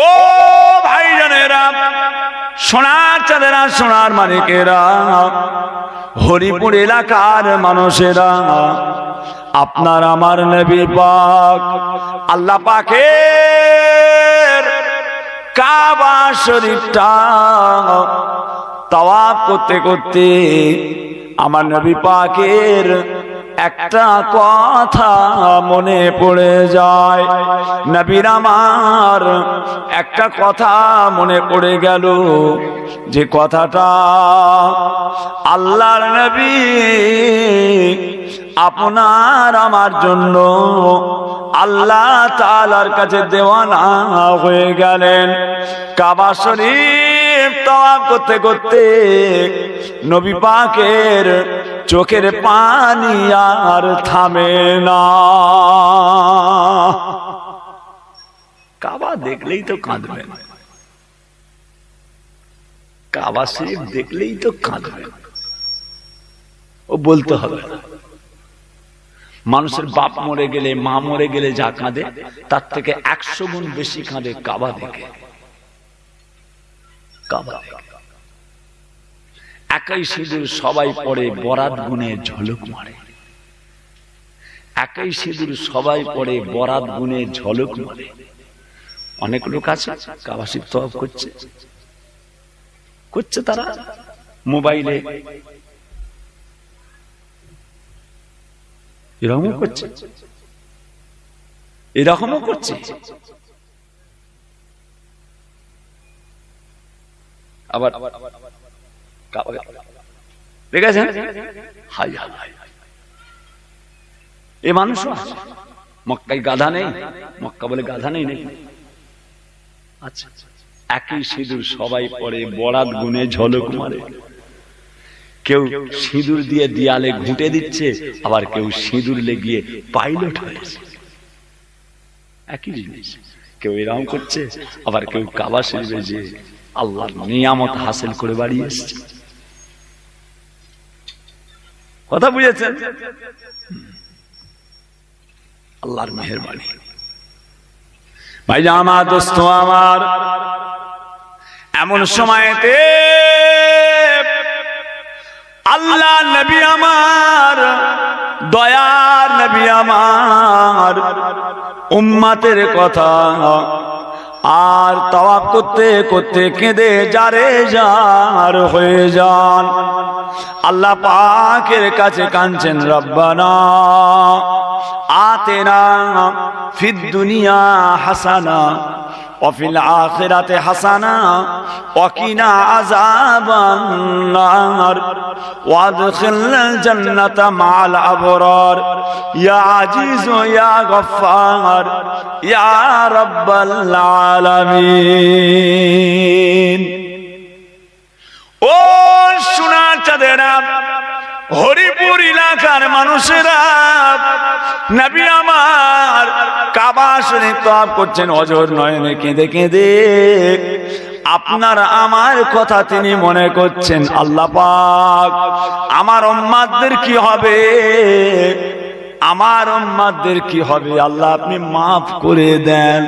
ও ভাইজানেরা, সোনার চাঁদেরা, সোনার মানিকেরা, হরিপুর এলাকার মানুষেরা, আপনার আমার নবী পাক আল্লাহ পাকের কাবা শরীফটা তাওয়াফ করতে করতে আমার নবী পাকের একটা কথা মনে পড়ে যায়। নবীর আমার একটা কথা মনে পড়ে গেল, যে কথাটা আল্লাহর নবী আপনার আমার জন্য আল্লাহ তাআলার কাছে দেওয়ানা হয়ে গেলেন। কাবা শরীফ তাওয়াফ করতে করতে নবী পাকের চোখের পানি আর থামে না। কাবা দেখলেই তো কাঁদবেন, কাবা শরীফ দেখলেই তো কাঁদবেন, ও বলতে হবে। মানুষের বাপ মরে গেলে, মা মরে গেলে যা কাঁদে, তার থেকে 100 গুণ বেশি কাঁদে কাবা দেখে। কাবা একই সিঁদুর সবাই পড়ে, বরাত গুনে ঝলক মারে। একই সিঁদুর সবাই পড়ে, বরাত গুনে ঝলক মারে। অনেক লোক আছে কাবা শরীফ তওয়াফ করছে তারা মোবাইলে, এরকমও করছে। আবার দেখেছেন হাই হাই, এ মানুষ মক্কায় গাধা নেই, মক্কা বলে গাধা নেই নাকি? আচ্ছা, একই সিঁদুর সবাই পড়ে, বরাত গুনে ঝলক মারে। কেউ সিঁদুর দিয়ে দেয়ালে ঘুঁটে দিচ্ছে, আবার কেউ সিঁদুর লেগিয়ে পাইলট হয়েছে। একই জিনিস, কেউ এরকম করছে, আবার কেউ কাবা শরীফে যে আল্লাহর নিয়ামত হাসিল করে বাড়ি এসছে। কথা বুঝেছেন? আল্লাহর মেহেরবানি। ভাইজা আমার, দোস্ত আমার, এমন সময়তে আল্লাহ নবী আমার, দয়ার নবী আমার, উম্মতের কথা আর তাওয়াফ করতে করতে কেঁদে যারে যার হয়ে যান। আল্লাহ পাকের কাছে কাঁদছেন, রব্বানা আতেনা ফিদ দুনিয়া হাসানা ওয়া ফিল আখিরাতি হাসানা ওয়া কিনা আযাবান নার ওয়া আদখিলনাল জান্নাতা মা'আল আবরার ইয়া আজিজ ইয়া গফফার ইয়া রাব্বাল আলামিন। ও সোনার চাঁদেরা, হরিপুর এলাকার মানুষেরা, নবী আমার কাবা শরীফ তওয়াফ করছেন, অঝোর নয়নে কেঁদে কেঁদে আপনার আমার কথা তিনি মনে করছেন। আল্লাহ পাক আমার উম্মতদের কি হবে, আমার উম্মতদের কি হবে, আল্লাহ আপনি মাফ করে দেন।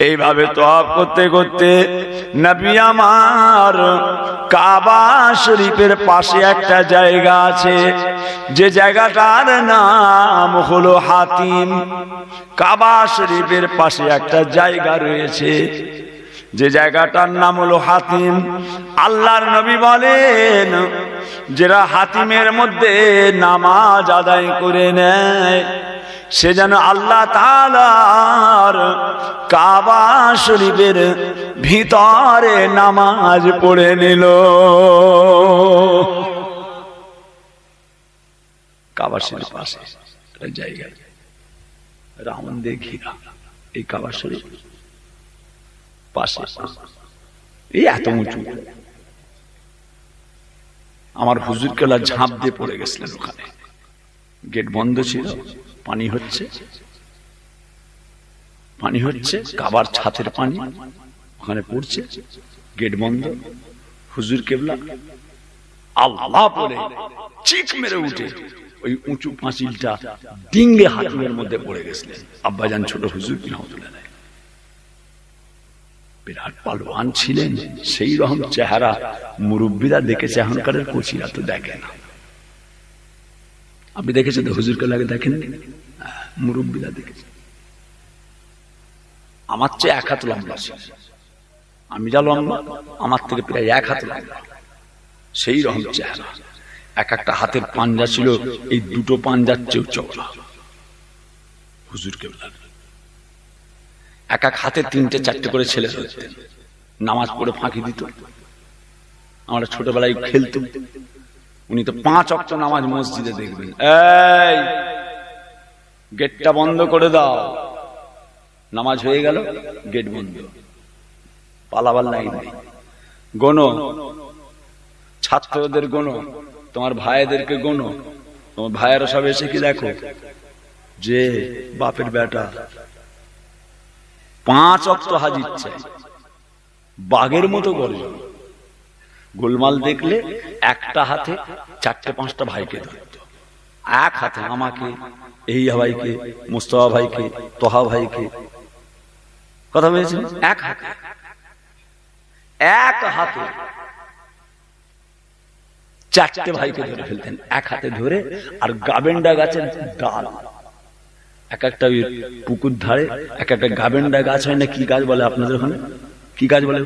এইভাবে তওয়াফ করতে করতে নবী আমার কাবা শরীফের পাশে একটা জায়গা আছে, যে জায়গাটার নাম হলো হাতিম। কাবা শরীফের পাশে একটা জায়গা রয়েছে, যে জায়গাটার নাম হলো হাতিম। আল্লাহর নবী বলেন, যারা হাতিমের মধ্যে নামাজ আদায় করে নেয়, সে যেন আল্লাহ তাআলার কাবা শরীফের ভিতরে নামাজ পড়ে নিল। কাবা শরীফ পাশে জায়গায় রাউন্ড দিয়ে ঘিরা এই কাবা শরীফ পাশে, এই এত উঁচু। আমার হুজুর কেলা ঝাঁপ দিয়ে পড়ে গেছিলেন ওখানে, গেট বন্ধ ছিল, পানি হচ্ছে কাবার ছাতের পানি ওখানে পড়ছে, গেট বন্ধ। হুজুর কেবলা আল্লাহ পড়ে চিৎ মেরে উঠে ওই উঁচু পাঁচিলটা ডিঙ্গে হাতিমের মধ্যে পড়ে গেছিলেন। আব্বাজান ছোট হুজুর রহমাতুল্লাহ। বিরাট পালোয়ান ছিলেন, সেই রকম চেহারা মুরব্বীরা দেখেছে, এখনকার কোচিরা তো দেখে না। আপনি দেখেছেন তো, হুজুরকে লাগে দেখেন, মুরব্বীরা দেখেছে। আমার চেয়ে 1 হাত লম্বা ছিল, আমি যা লম্বা আমার থেকে প্রায় 1 হাত লম্বা, সেই রকম চেহারা। একটা হাতের পাঞ্জা ছিল এই দুটো পাঞ্জার চেয়েও চওড়া হুজুরকে। এক হাতে 3টে 4টে করে ছেলে ধরতেন, নামাজ পড়ে ফাঁকি দিত। আমরা ছোটবেলায় খেলতাম, উনি তো 5 ওয়াক্ত নামাজ মসজিদে দেখবেন, এই গেটটা বন্ধ করে দাও, নামাজ হয়ে গেল গেট বন্ধ, পালাবার লাইন নেই। গোনো ছাত্রদের গোনো, তোমার ভাইদেরকে গোনো, তোমার ভাইয়েরা সব এসে কি দেখো যে বাপের বেটা 5 ওয়াক্ত হাজির চাই, বাঘের মতো গর্জন। গোলমাল দেখলে একটা হাতে 4টে-5টা ভাইকে ধরত, এক হাতে আমাকে, এই ভাইকে, মুস্তফা ভাইকে, তোহা ভাইকে, কথা বলেছেন, এক হাতে 4টে ভাইকে ধরে ফেলতেন এক হাতে ধরে। আর গাবেন্ডা গাছের ডাল, একটা পুকুর ধারে একটা গাবেন্ডা গাছ হয় না, কি গাছ বলে আপনাদের ওখানে, কি গাছ বলে?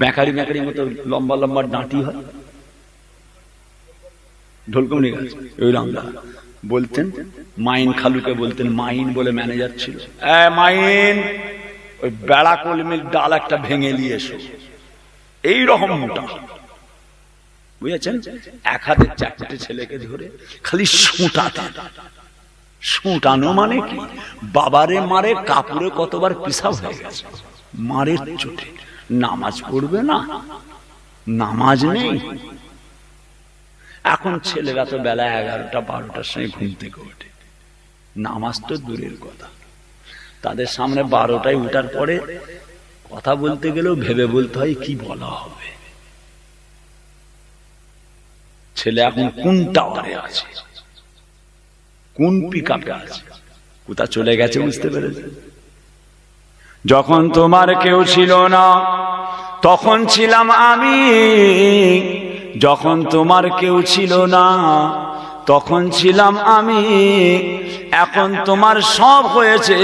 বেকারি বেকারি মতো লম্বা লম্বা ডাঁটি হয়, ঢোলকমনি গাছ। ওই রামদা বলতেন, মাইন খালুকে বলতেন, মাইন বলে ম্যানেজার ছিল, মাইন ওই বেড়া কলমির ডাল একটা ভেঙে নিয়ে এসো, এইরকম মোটা, বুঝেছেন? এক হাতে 4টে ছেলেকে ধরে খালি শুটাতে। শুটানো মানে কি? বাবারে মারে কাপড়ে কতবার পিসাব হয়ে গেছে মারের চোটে। নামাজ পড়বে না, নামাজ নেই। এখন ছেলেরা তো বেলা 11টা-12টার সময় ঘুম থেকে ওঠে, নামাজ তো দূরের কথা। তাদের সামনে 12টায় উঠার পরে কথা বলতে গেলেও ভেবে বলতে হয় কি বলা হবে। ছেলে এখন কোন টাওয়ারে আছে, কোন পিকআপে আছে, কোথা চলে গেছে বুঝতে পেরেছে? যখন তোমার কেউ ছিল না তখন ছিলাম আমি, যখন তোমার কেউ ছিল না তখন ছিলাম আমি, এখন তোমার সব হয়েছে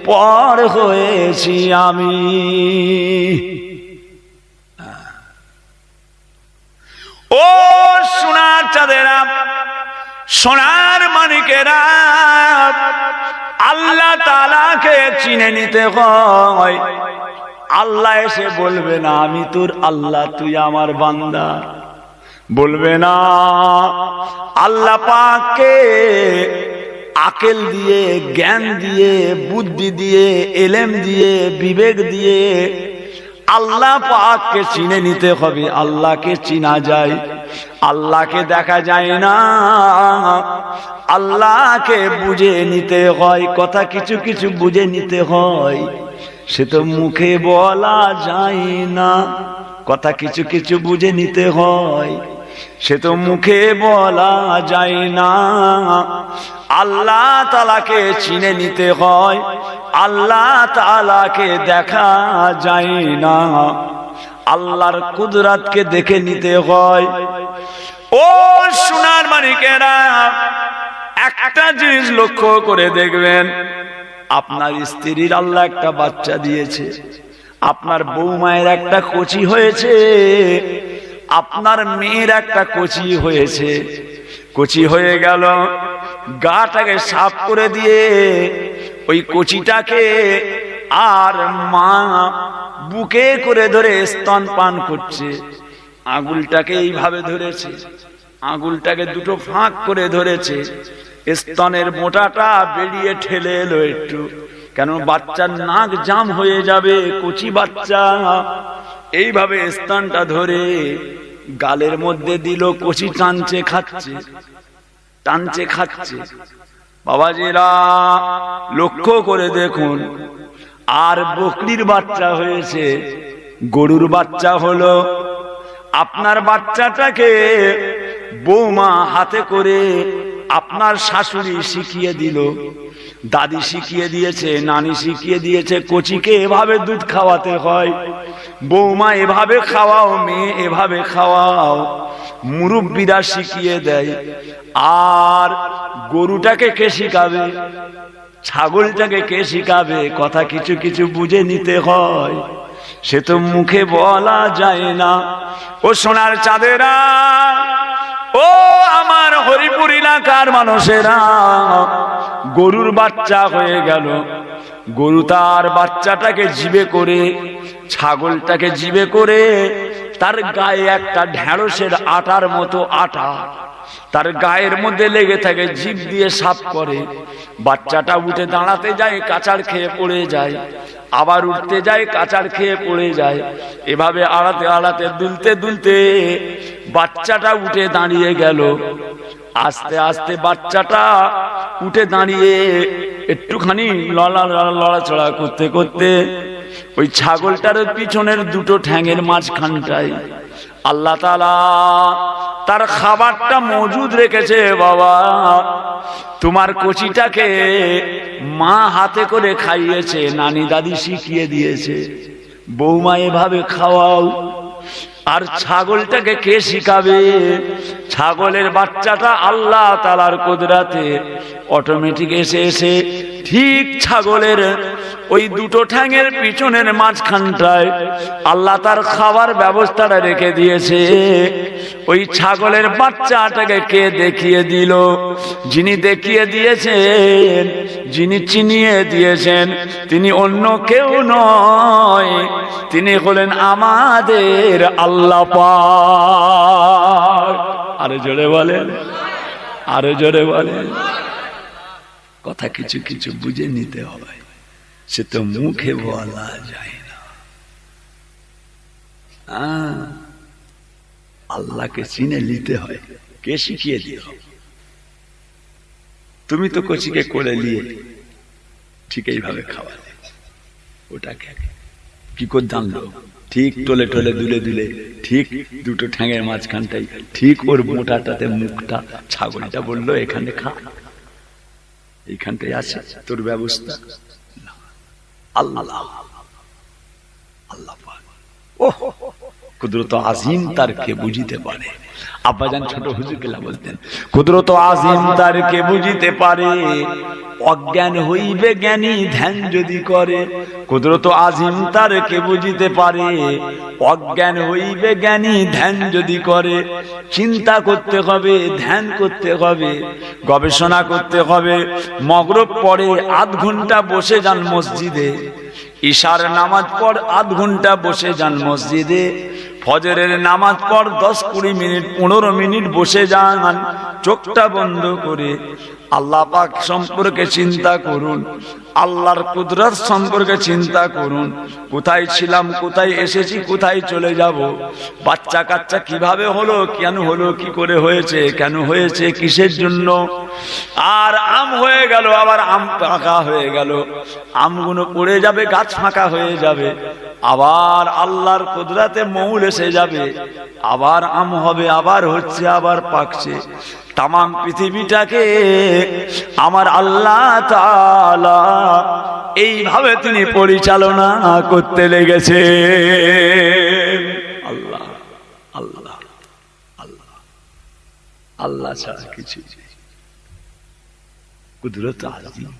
পর হয়েছি আমি। ও সোনার চাঁদেরা, সোনার মানিকেরা, আল্লাহ তাআলাকে চিনে নিতে হয়। আল্লাহ এসে বলবে না আমি তোর আল্লাহ, তুই আমার বান্দা, বলবে না। আল্লাহ পাককে আকেল দিয়ে, জ্ঞান দিয়ে, বুদ্ধি দিয়ে, এলেম দিয়ে, বিবেক দিয়ে আল্লাহ পাককে চিনে নিতে হবে। আল্লাহকে চিনা যায়, আল্লাহকে দেখা যায় না। আল্লাহকে বুঝে নিতে হয়, কথা কিছু কিছু বুঝে নিতে হয়, সে তো মুখে বলা যায় না। কথা কিছু কিছু বুঝে নিতে হয়, সে তো মুখে বলা যায় না। আল্লাহ তাআলাকে চিনে নিতে হয়, আল্লাহ তাআলাকে দেখা যায় না। আল্লাহর কুদরতকে দেখে নিতে হয়। ও সোনার মানিকেরা, একটা জিনিস লক্ষ্য করে দেখবেন, আপনার স্ত্রীর আল্লাহ একটা বাচ্চা দিয়েছে, আপনার বৌমায়ের একটা কচি হয়েছে, আপনার মেয়ের একটা কচি হয়েছে। কচি হয়ে গেল, গাটাকে সাফ করে দিয়ে ওই কচিটাকে আর মা বুকে করে ধরে স্তন পান করছে। আঙুলটাকে এইভাবে ধরেছে, আঙুলটাকে দুটো ফাঁক করে ধরেছে, স্তনের মোটাটা বেরিয়ে ঠেলে এলো একটু, কেন বাচ্চার নাক জাম হয়ে যাবে, কচি বাচ্চা। এইভাবে স্তনটা ধরে গালের মধ্যে দিল, কচি টানছে খাচ্ছে, টানছে খাচ্ছে। বাবাজিরা লক্ষ্য করে দেখুন, আর বকরির বাচ্চা হয়েছে, গরুর বাচ্চা হলো। আপনার বাচ্চাটাকে বৌমা হাতে করে আপনার শাশুড়ি শিখিয়ে দিল, দাদি শিখিয়ে দিয়েছে, নানি শিখিয়ে দিয়েছে কচিকে এভাবে দুধ খাওয়াতে হয়, বৌমা এভাবে খাওয়াও, মেয়ে এভাবে খাওয়াও, মুরব্বীরা শিখিয়ে দেয়। আর গরুটাকে কে শিখাবে, ছাগলটাকে কে শিখাবে? কথা কিছু কিছু বুঝে নিতে হয়, সে তো মুখে বলা যায় না। ও সোনার চাঁদেরা, ও আমার হরিপুর এলাকার মানুষেরা, গরুর বাচ্চা হয়ে গেল, গরু তার বাচ্চাটাকে জিবে করে, ছাগলটাকে জিবে করে, তার গায়ে একটা ঢেঁড়সের আটার মতো আটা তার গায়ের মধ্যে লেগে থাকে, জিভ দিয়ে সাফ করে। বাচ্চাটা উঠে দাঁড়াতে যায়, কাঁচার খেয়ে পড়ে যায়, আবার উঠতে যায়, কাঁচার খেয়ে পড়ে যায়। এভাবে আড়াতে আড়াতে দুলতে দুলতে বাচ্চাটা উঠে দাঁড়িয়ে গেল। আস্তে আস্তে বাচ্চাটা উঠে দাঁড়িয়ে একটুখানি লড়াচড়া করতে করতে ওই ছাগলটার পিছনের দুটো ঠ্যাঙের মাঝখানটায় আল্লাহ তাআলা তার খাবারটা মজুদ রেখেছে। বাবা, তোমার কচিটাকে মা হাতে করে খাইয়েছে, নানি দাদি শিখিয়ে দিয়েছে, বৌমা এভাবে খাওয়াও। আর ছাগলটাকে কে শিখাবে? ছাগলের বাচ্চাটা আল্লাহ তাআলার কুদরতে অটোমেটিক এসে এসে ঠিক ছাগলের ওই দুটো ঠ্যাঙের পিছনের মাঝখানটায় আল্লাহ তার খাবার ব্যবস্থাটা রেখে দিয়েছে। ওই ছাগলের বাচ্চাটাকে কে দেখিয়ে দিল? যিনি দেখিয়ে দিয়েছেন, যিনি চিনিয়ে দিয়েছেন, তিনি অন্য কেউ নয়, তিনি হলেন আমাদের আল্লাহ পাক। আরে জোরে বলেন, আরে জোরে বলেন। কথা কিছু কিছু বুঝে নিতে হয়, সে তো মুখে বলা যায় না। আল্লাহকে চিনে নিতে হয়। কে শিখিয়ে দিল? তুমি তো কচিকে কোলে নিয়ে ঠিক এইভাবে খাওয়ালে, ওটাকে কি করে জানলো? ঠিক টলে টলে দুলে দুলে ঠিক দুটো ঠ্যাঙের মাঝখানটাই ঠিক ওর মোটাটাতে মুখটা, ছাগলটা বললো এখানে খা, এইখানটাই আছে তোর ব্যবস্থা। আল্লাহ আল্লাহ ও কুদরত আজিম তার কে বুঝিতে পারে। আব্বাজান ছোট হুজুর কেলা বলতেন, কুদরত আজিম তার কে বুঝিতে পারে, অজ্ঞান হইবে জ্ঞানী ধ্যান যদি করে। কুদরত আজিম তার কে বুঝিতে পারে, অজ্ঞান হইবে জ্ঞানী ধ্যান যদি করে। চিন্তা করতে হবে, ধ্যান করতে হবে, গবেষণা করতে হবে। মাগরিব পড়ে আধ ঘন্টা বসে যান মসজিদে, ইশার নামাজ পড় আধ ঘন্টা বসে যান মসজিদে, ফজরের নামাজ পড় 10-20 মিনিট 15 মিনিট বসে যান, চোখটা বন্ধ করে আল্লাহ পাক সম্পর্কে চিন্তা করুন, আল্লাহর কুদরত সম্পর্কে চিন্তা করুন। কোথায় ছিলাম, কোথায় এসেছি, কোথায় চলে যাব, বাচ্চা কাচ্চা কিভাবে হলো, কেন হলো, কি করে হয়েছে, কেন হয়েছে, কিসের জন্য। আর আম হয়ে গেল, আবার আম পাকা হয়ে গেল, আমগুলো পড়ে যাবে, গাছ ফাঁকা হয়ে যাবে, আবার আল্লাহর কুদরতে মৌল এসে যাবে, আবার আম হবে, আবার হচ্ছে, আবার পাকছে। তাম পৃথিবীটাকে আমার আল্লাহ তাআলা এইভাবে তিনি পরিচালনা করতে লেগেছে। আল্লাহ আল্লাহ আল্লাহ আল্লাহ ছাড়া কিছু কুদরত আজিম।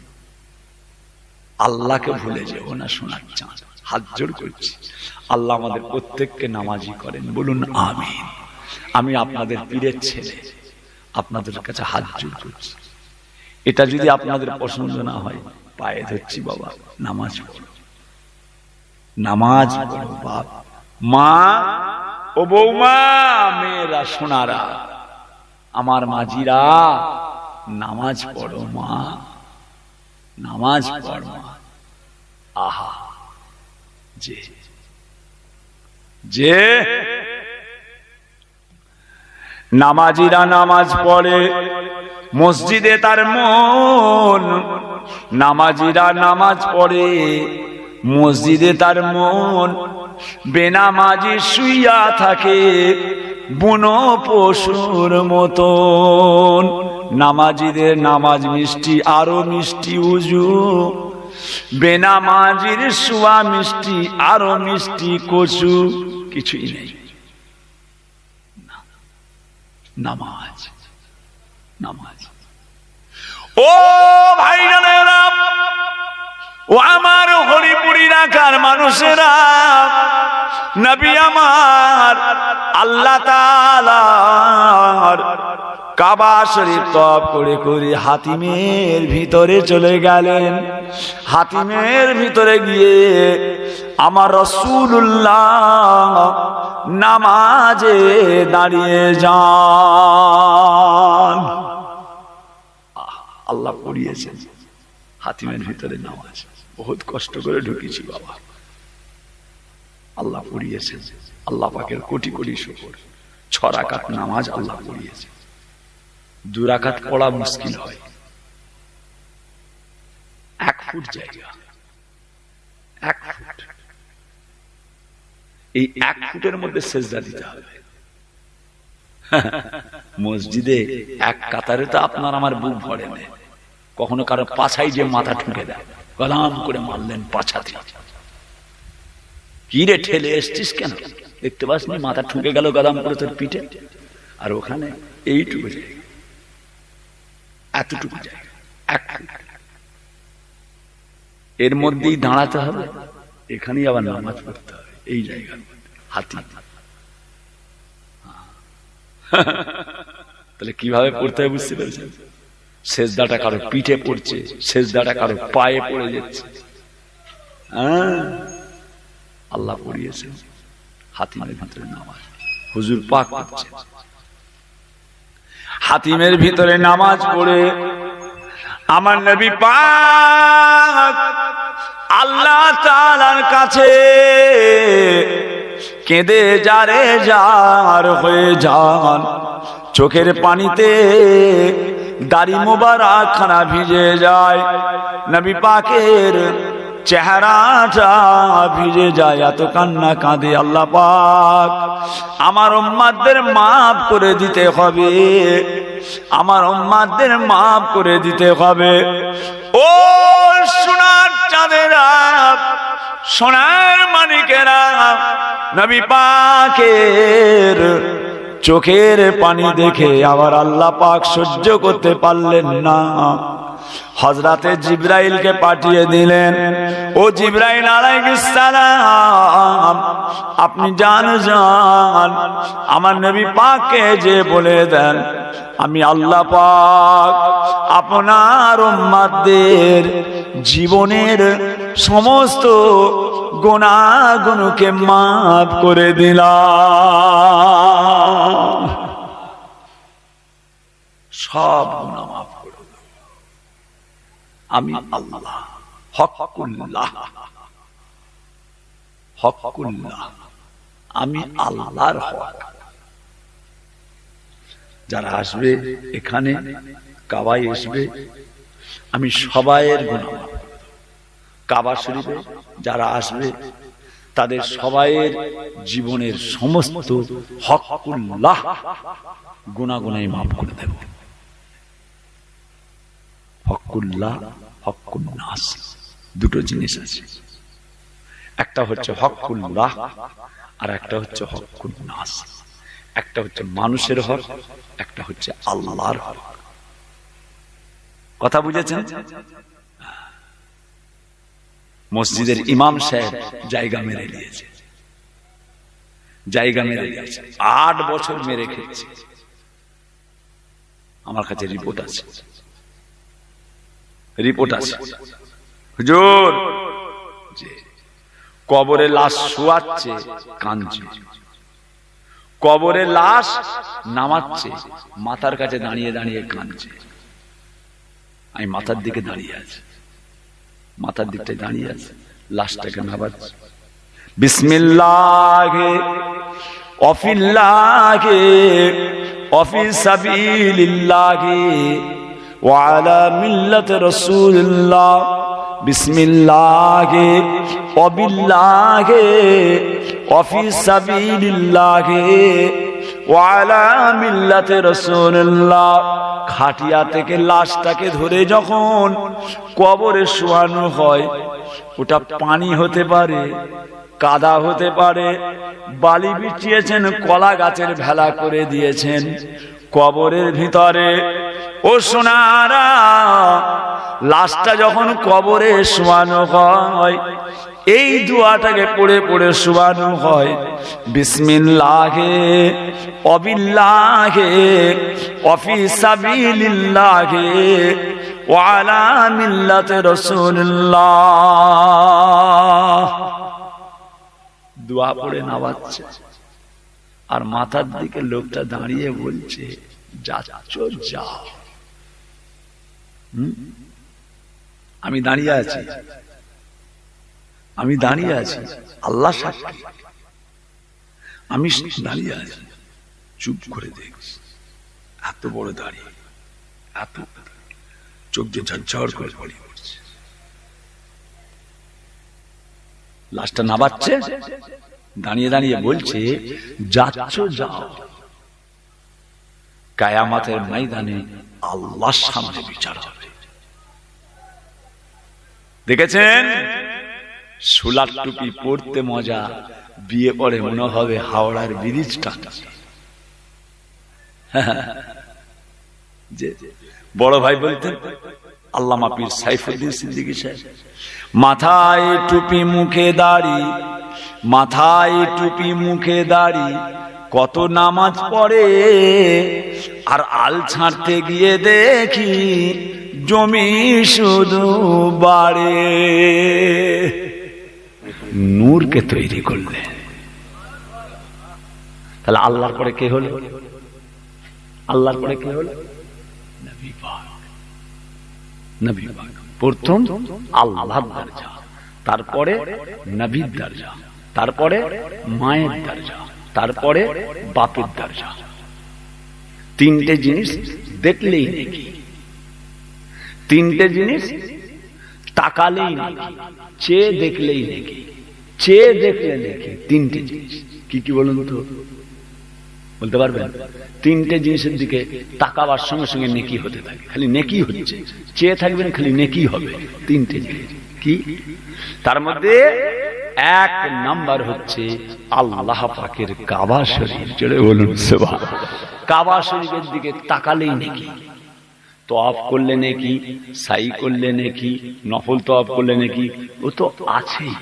আল্লাহকে ভুলে যেও না সোনার চাঁদ। হাত জোড় করছি, আল্লাহ আমাদের প্রত্যেককে নামাজি করেন, বলুন আমিন। আমি আপনাদের পীরের ছেলে, আপনাদের কাছে হাত জোড় করছি। এটা যদি আপনাদের পছন্দ না হয়, পায়ে ধরছি, বাবা নামাজ পড়ো, নামাজ পড়ো। বাপ মা ও বৌমা, মেয়েরা সোনারা, আমার মাঝিরা, নামাজ পড়ো মা, নামাজ পড়ো মা। আহা, যে যে নামাজিরা নামাজ পড়ে মসজিদে তার মন, নামাজিরা নামাজ পড়ে মসজিদে তার মন, বেনামাজি শুইয়া থাকে বুনো পশুর মতন। নামাজিদের নামাজ মিষ্টি, আরো মিষ্টি উজু, বেনামাজির শোয়া মিষ্টি, আরো মিষ্টি কচু। কিছুই নেই, নামাজ নামাজ। ও ভাই জানেরা, ও আমার হরিপুরি রাখার মানুষেরা, নবী আমার আল্লাহ তাআলার কাবা শরীফ তওয়াফ করে করে হাতিমের ভিতরে চলে গেলেন। হাতিমের ভিতরে গিয়ে আমার রাসূলুল্লাহ নামাজে দাঁড়িয়ে যান। আল্লাহ পড়িয়েছেন হাতিমের ভিতরে নামাজ, বহুত কষ্ট করে ঢুকেছি বাবা, আল্লাহ পড়িয়েছেন। আল্লাহ পাকের কোটি কোটি শুকর। 6 রাকাত নামাজ আল্লাহ পড়িয়েছে। 2 রাকাত পড়া মুশকিল হয়। 1 ফুট জায়গা, 1 ফুট, এই 1 ফুটের মধ্যে সেজদা দিতে হবে। মসজিদে 1 কাতারে তো আপনার আমার বুক ভরে না। কখনো কারো পাছায় যে মাথা ঠুকে দেয়, গলাম করে মারলেন পাছাতে, কি রে ঠেলে এসছিস কেন, দেখতে পাসনি মাথা ঠুকে গেল গদাম করে তোর পিঠে। আর ওখানে এইটুকু জায়গা, এতটুকু জায়গা, 1 ফুট, এর মধ্যেই দাঁড়াতে হবে, এখানেই আবার নামাজ পড়তে হবে এই জায়গার মধ্যে। হাতি তাহলে কিভাবে পড়তে হবে বুঝতে পেরেছেন? সেজদাটা কারো পিঠে পড়ছে, সেজদাটা কারো পায়ে পড়ে যাচ্ছে। আল্লাহ পড়িয়েছেন হাতিমের ভিতরে নামাজ। হুজুর পাক পড়ছে, হাতিমের ভিতরে নামাজ পড়ে আমার নবী পাক আল্লাহ তাআলার কাছে কেঁদে যারে যার হয়ে যান। চোখের পানিতে দাড়ি মোবারক খানা ভিজে যায়, নবী পাকের চেহারাটা ভিজে যায়, এত কান্না কাঁদে। আল্লাহ পাক আমার উম্মতদের মাফ করে দিতে হবে, আমার উম্মতদের মাফ করে দিতে হবে। ও সোনার চাঁদেরা, সোনার মানিকেরা, নবী পাকের চোখের পানি দেখে আবার আল্লাহ পাক সহ্য করতে পারলেন না, হযরতে জিবরাইলকে পাঠিয়ে দিলেন। ও জিবরাইল আলাইহিস সালাম, আপনি যান আমার নবী পাককে যে বলে দেন আমি আল্লাহ পাক আপনার উম্মতদের জীবনের সমস্ত গুনাহগুলোকে মাফ করে দিলাম, সব গুনাহ মাফ করে দিলাম। আমি আল্লাহ, হকুল্লাহ, হকুল্লাহ, আমি আল্লাহর হক। যারা আসবে এখানে কাবায় আসবে, আমি সবাইয়ের গুনাহ মাফ করে দেব। কাবা শরীফে যারা আসবে তাদের সবাইয়ের জীবনের সমস্ত হকুল্লাহ গুনাহগুনাই মাফ করে দেব। হকুল্লাহ, হকুন নাস, দুটো জিনিস আছে। একটা হচ্ছে হকুল্লাহ আর একটা হচ্ছে হকুন নাস। একটা হচ্ছে মানুষের হক, একটা হচ্ছে আল্লাহর হক। কথা বুঝেছেন? মসজিদের ইমাম সাহেব জায়গা মেরে নিয়েছে, জায়গা মেরে নিয়েছে, 8 বছর মেরে খেয়েছে। আমার কাছে রিপোর্ট আছে, রিপোর্ট আছে। হুজুর যে কবরে লাশ শোয়াচ্ছে কাঁদছে, কবরে লাশ নামাচ্ছে মাথার কাছে দাঁড়িয়ে দাঁড়িয়ে কাঁদছে। আমি মাথার দিকে দাঁড়িয়ে আছি, মাথার দিকটায় দাঁড়িয়ে আছে, লাশটাকে নামাচ্ছে। বিসমিল্লাহে ওয়াফিল্লাহে ওয়াফি সাবিলিল্লাহি ওয়া আলা মিল্লাতি রাসূলিল্লাহ। বিসমিল্লাহে ওয়াবিল্লাহি ওয়াফি সাবিলিল্লাহি ওয়া আলা মিল্লাতি রাসূলিল্লাহ। খাটিয়া থেকে লাশটাকে ধরে যখন কবরে শোয়ানো হয়, ওটা পানি হতে পারে, কাদা হতে পারে, বালি বিছিয়েছেন, কলা গাছের ভেলা করে দিয়েছেন কবরের ভিতরে। ও সোনারা, লাশটা যখন কবরে শোয়ানো হয়, এই দোয়াটাকে পড়ে পড়ে শোয়ানো হয়, বিসমিল্লাহে ওয়াবিল্লাহে ওয়াফি সাবিলিল্লাহে ওয়া আলা মিল্লাতি রাসূলিল্লাহ। দোয়া পড়ে নামাচ্ছে, আর মাথার দিকে লোকটা দাঁড়িয়ে বলছে, যাচ্ছ যাও। আমি দাঁড়িয়ে আছি, আমি দাঁড়িয়ে আছি, আল্লাহ সাক্ষী, আমি দাঁড়িয়ে আছি, চুপ করে দেখছি, এত বড় দাঁড়িয়ে, এত চোখ দিয়ে ঝরঝর করে পড়ে পড়ছে। লাশটা নাবাচ্ছে, দাঁড়িয়ে দাঁড়িয়ে বলছে, যাচ্ছ যাও, কিয়ামতের ময়দানে আল্লাহর সামনে বিচার হবে। দেখেছেন, সোলার টুপি পড়তে মজা, বিয়ে পরে মনে হবে হাওড়ার ব্রিজটা। যে বড় ভাই বলতেন, আল্লামা পীর সাইফুদ্দিন সিদ্দিকী সাহেব, মাথায় টুপি মুখে দাড়ি, মাথায় টুপি মুখে দাড়ি, কত নামাজ পড়ে, আর আল ছাড়তে গিয়ে দেখি জমি শুধু বাড়ে। নূরকে তৈরি করলে, তাহলে আল্লাহর পরে কে হলো? আল্লাহর পরে কে হলো? নবী পাক। নবী পাক প্রথম আল্লাহর দরজা, তারপরে নবীর দরজা, তারপরে মায়ের দরজা, তারপরে বাপের দরজা। তিনটে জিনিস দেখলেই নেকি, তিনটে জিনিস তাকালেই নেকি, চেয়ে দেখলেই নেকি, চেয়ে দেখলে নেকি। তিনটে জিনিস কি কি বলুন তো, বলতে পারবেন? তিনটে জিনিসের দিকে তাকাবার সঙ্গে সঙ্গে নেকি হতে থাকে, খালি নেকি হচ্ছে, চেয়ে থাকবেন খালি নেকি হবে। তিনটে জিনিস কি? তার মধ্যে এক নাম্বার হচ্ছে আল্লাহ পাকের কাবা শরীফ। জোরে বলুন সুবহানাল্লাহ। কাবা শরীফের দিকে তাকালেই নেকি, তওয়াফ করলে নেকি, সাই করলে নেকি, নফল তওয়াফ করলে নেকি, ও তো আছেই।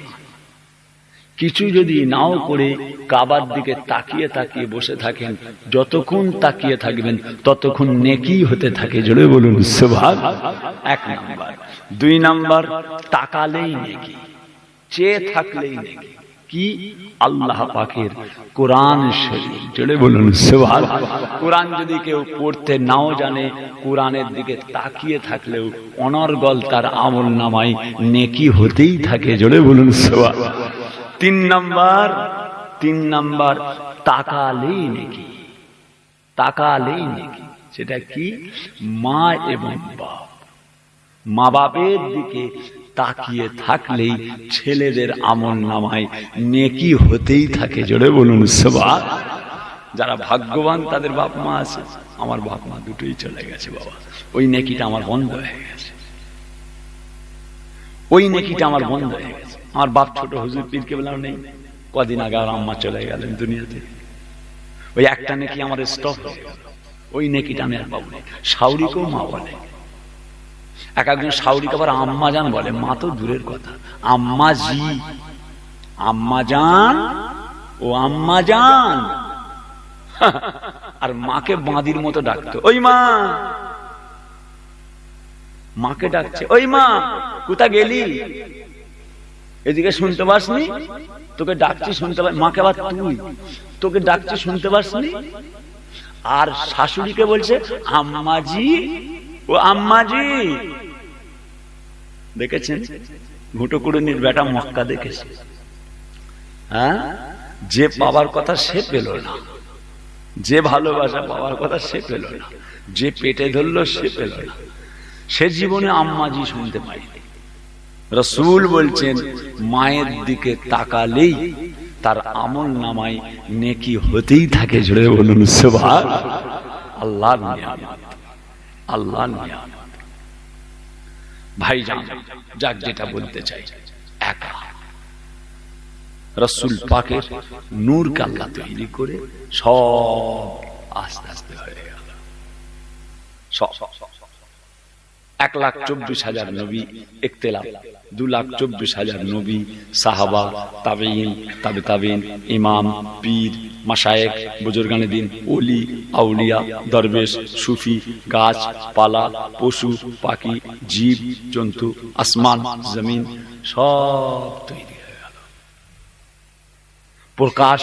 কিছু যদি নাও করে কাবার দিকে তাকিয়ে তাকিয়ে বসে থাকেন, যতক্ষণ তাকিয়ে থাকবেন ততক্ষণ নেকি হতে থাকে। জোরে বলুন সুবহানাল্লাহ। এক নাম্বার। দুই নাম্বার, তাকালেই নেকি, চেয়ে থাকলেই নেকি। কি? আল্লাহ পাকের কোরআন শরীফ। জোরে বলুন সুবহানাল্লাহ। কোরআন যদি কেউ পড়তে নাও জানে, কোরআনের দিকে তাকিয়ে থাকলেও অনর্গল তার আমল নামায় নেকি হতেই থাকে। জোরে বলুন সুবহানাল্লাহ। তিন নাম্বার তাকালেই নেকি, তাকালেই নেকি। সেটা কি? মা এবং বাপ, মা বাপের দিকে তাকিয়ে থাকলেই ছেলেদের আমল নামায় নেকি হতেই থাকে। জোরে বলুন সুবহানাল্লাহ। যারা ভাগ্যবান তাদের বাপ মা আছে। আমার বাপ মা দুটোই চলে গেছে বাবা, ওই নেকিটা আমার বন্ধ হয়ে গেছে, ওই নেকিটা আমার বন্ধ হয়ে গেছে। আমার বাপ ছোট হুজুর পীর কেবলাও নেই, কদিন আগে আর আম্মা চলে গেলেন দুনিয়াতে, ওই একটা নেকি আমার স্টপ হয়ে গেল, ওই নেকিটা আমি আর পাবো না। শাওরিকেও মা বলে, এক একজন শাওরিকে আবার আম্মা জান বলে, মা তো দূরের কথা, আম্মা জি, আম্মা জান, ও আম্মা জান। আর মাকে বাঁদির মতো ডাকতো, ওই মা, মাকে ডাকছে, ওই মা কোথা গেলি, এদিকে শুনতে পাসনি, তোকে ডাকছি শুনতে পাস, মাকে আবার তুই, তোকে ডাকছি শুনতে পাসনি। আর শাশুড়িকে বলছে আম্মাজি, ও আম্মাজি। দেখেছেন ঘুটোকুড়ুনির বেটা মক্কা দেখেছে, হ্যাঁ, যে পাওয়ার কথা সে পেল না, যে ভালোবাসা পাওয়ার কথা সে পেল না, যে পেটে ধরলো সে পেল না, সে জীবনে আম্মাজি শুনতে পায়নি। রাসূল বলছেন মায়ের দিকে তাকালেই তার আমল নামায় নেকি হতেই থাকে। জোরে বলুন সুবহানাল্লাহ। আল্লাহর নিয়ামত, আল্লাহ নিয়ামত। ভাইজান, যাক যেটা বলতে চাই, একা রাসূল পাকের নূরকে আল্লাহ তৈরি করে সব আস্তে আস্তে হয়ে গেল। 1,24,000 নবী ইখতিলাফ, 2,24,000 নবী, সাহাবা, তাবেঈন, তাবে তাবেঈন, ইমাম, পীর, মাশায়েখ, বুজুর্গানে দিন, ওলি, আউলিয়া, দরবেশ, সুফি, গাছ পালা, পশু পাখি, জীব জন্তু, আসমান জমিন সব তৈরি হয়ে গেল। প্রকাশ,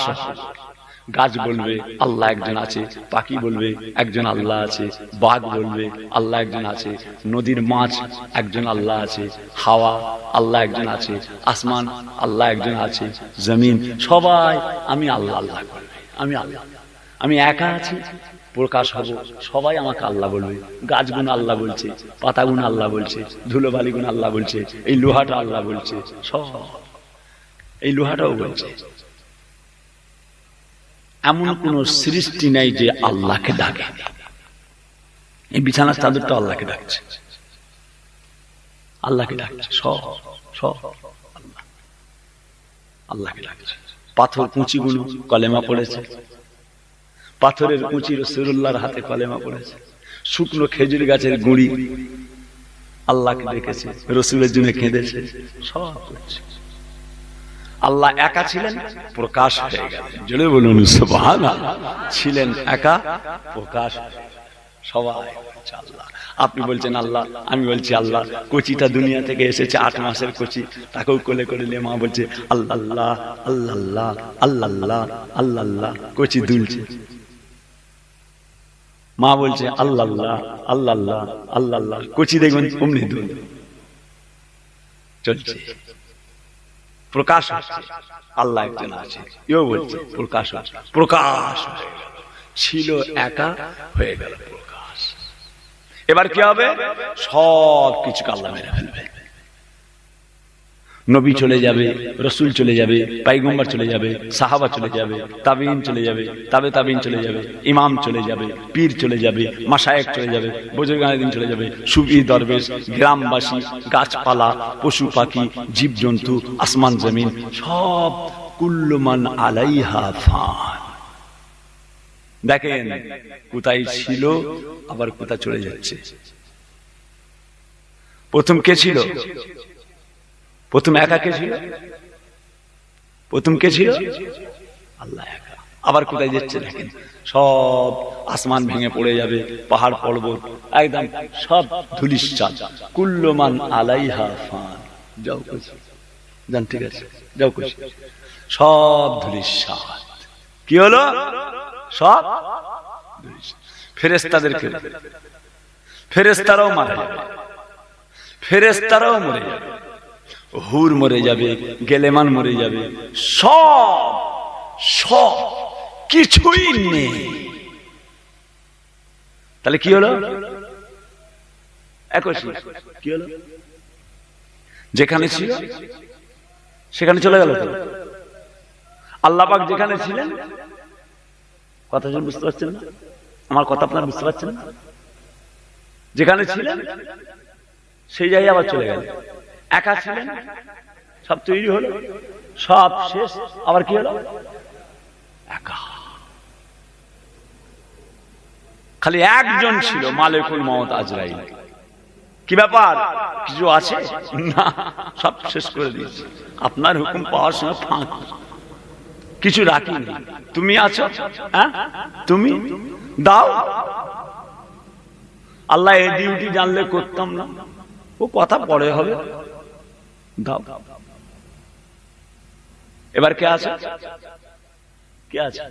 গাছ বলবে আল্লাহ একজন আছে, পাখি বলবে একজন আল্লাহ আছে, বাঘ বলবে আল্লাহ একজন আছে, নদীর মাছ একজন আল্লাহ আছে, হাওয়া আল্লাহ একজন আছে, আসমান আল্লাহ একজন আছে, জমিন সবাই আমি আল্লাহ আল্লাহ বলবে, আমি আল্লাহ, আমি একা আছি, প্রকাশ হব, সবাই আমাকে আল্লাহ বলবে। গাছগুণ আল্লাহ বলছে, পাতাগুণ আল্লাহ বলছে, ধুলোবালিগুণ আল্লাহ বলছে, এই লোহাটা আল্লাহ বলছে, সব এই লোহাটাও বলছে। এমন কোন সৃষ্টি নাই যে আল্লাহকে ডাকে। এই বিছানার চাদরটা আল্লাহকে ডাকছে, আল্লাহকে ডাকছে, সব সব আল্লাহ, আল্লাহকে ডাকছে। পাথর কুঁচিগুলো কলেমা পড়েছে, পাথরের কুঁচি রাসূলুল্লাহর হাতে কলেমা পড়েছে। শুকনো খেজুর গাছের গুঁড়ি আল্লাহকে ডেকেছে, রাসূলের জন্য কেঁদেছে, সব করছে। আল্লাহ একা ছিলেন, প্রকাশ হয়ে গেলেন। জোরে বলুন সুবহানাল্লাহ। ছিলেন একা, প্রকাশ সবাই আল্লাহ। আপনি বলছেন আল্লাহ, আমি বলছি আল্লাহ। কচিটা দুনিয়া থেকে এসেছে 8 মাসের কচি, তাকেও কোলে করে নিয়ে মা বলছে আল্লাহ আল্লাহ আল্লাহ আল্লাহ আল্লাহ আল্লাহ, কচি দুলছে। মা বলছে আল্লাহ আল্লাহ আল্লাহ আল্লাহ, কচি দেখবেন অমনি দুল চলছে। প্রকাশ হচ্ছে আল্লাহ একজন আছে, এও বলছে প্রকাশ হচ্ছে, প্রকাশ হয়ে গেল। ছিল একা, হয়ে গেল প্রকাশ। এবার কি হবে? সব কিছু আল্লাহ মেরে ফেলবে। নবী চলে যাবে, রাসূল চলে যাবে, পয়গম্বর চলে যাবে, সাহাবা চলে যাবে, তাবেঈন চলে যাবে, তাবে তাবেঈন চলে যাবে, ইমাম চলে যাবে, পীর চলে যাবে, মাশায়েখ চলে যাবে, বুজুর্গানে দিন চলে যাবে, সুফি দরবেশ, গ্রামবাসী, গাছপালা, পশু পাখি, জীবজন্তু, আসমান জমিন সব, কুল্লু মান আলাইহা ফান। দেখেন কোথায় ছিল, আবার কোথায় চলে যাচ্ছে। প্রথম কে ছিল? প্রথম একা কে ছিল? প্রথম কে ছিল? আল্লাহ একা। আবার কোথায় যাচ্ছে দেখেন, সব আসমান ভেঙে পড়ে যাবে, পাহাড় পর্বত একদম সব ধুলিস্যাৎ। কুল্লু মান আলাইহা ফান। যাও খুশি জান, ঠিক আছে যাও খুশি, সব ধুলিস্যাৎ। কি হলো? সব ফেরেশতাদেরকে, ফেরেশতারাও মারা যাবে, ফেরেশতারাও মরে যাবে, হুর মরে যাবে, গেলেমান মরে যাবে, সব সব কিছুই নেই। তাহলে কি হলো? একই কি হলো? যেখানে ছিল সেখানে চলে গেল। আল্লাহ পাক যেখানে ছিলেন, কথা বুঝতে পারছেন না? আমার কথা আপনারা বুঝতে পারছেন না? যেখানে ছিলেন সেই জায়গায় আবার চলে গেল। একা ছিলেন, সব তৈরি হলো, সব শেষ, আবার কি হলো? একা। খালি একজন ছিল, মালিকুল মউত আজরাইল। কি ব্যাপার? কিছু আছে না, সব শেষ করে দিয়েছে। আপনার হুকুম পাওয়ার সময় ফাঁক, কিছু রাখিনি। তুমি আছো, হ্যাঁ তুমি দাও। আল্লাহ এই ডিউটি জানলে করতাম না, ও কথা পরে হবে, দাও। এবার কে আছে? কে আছে?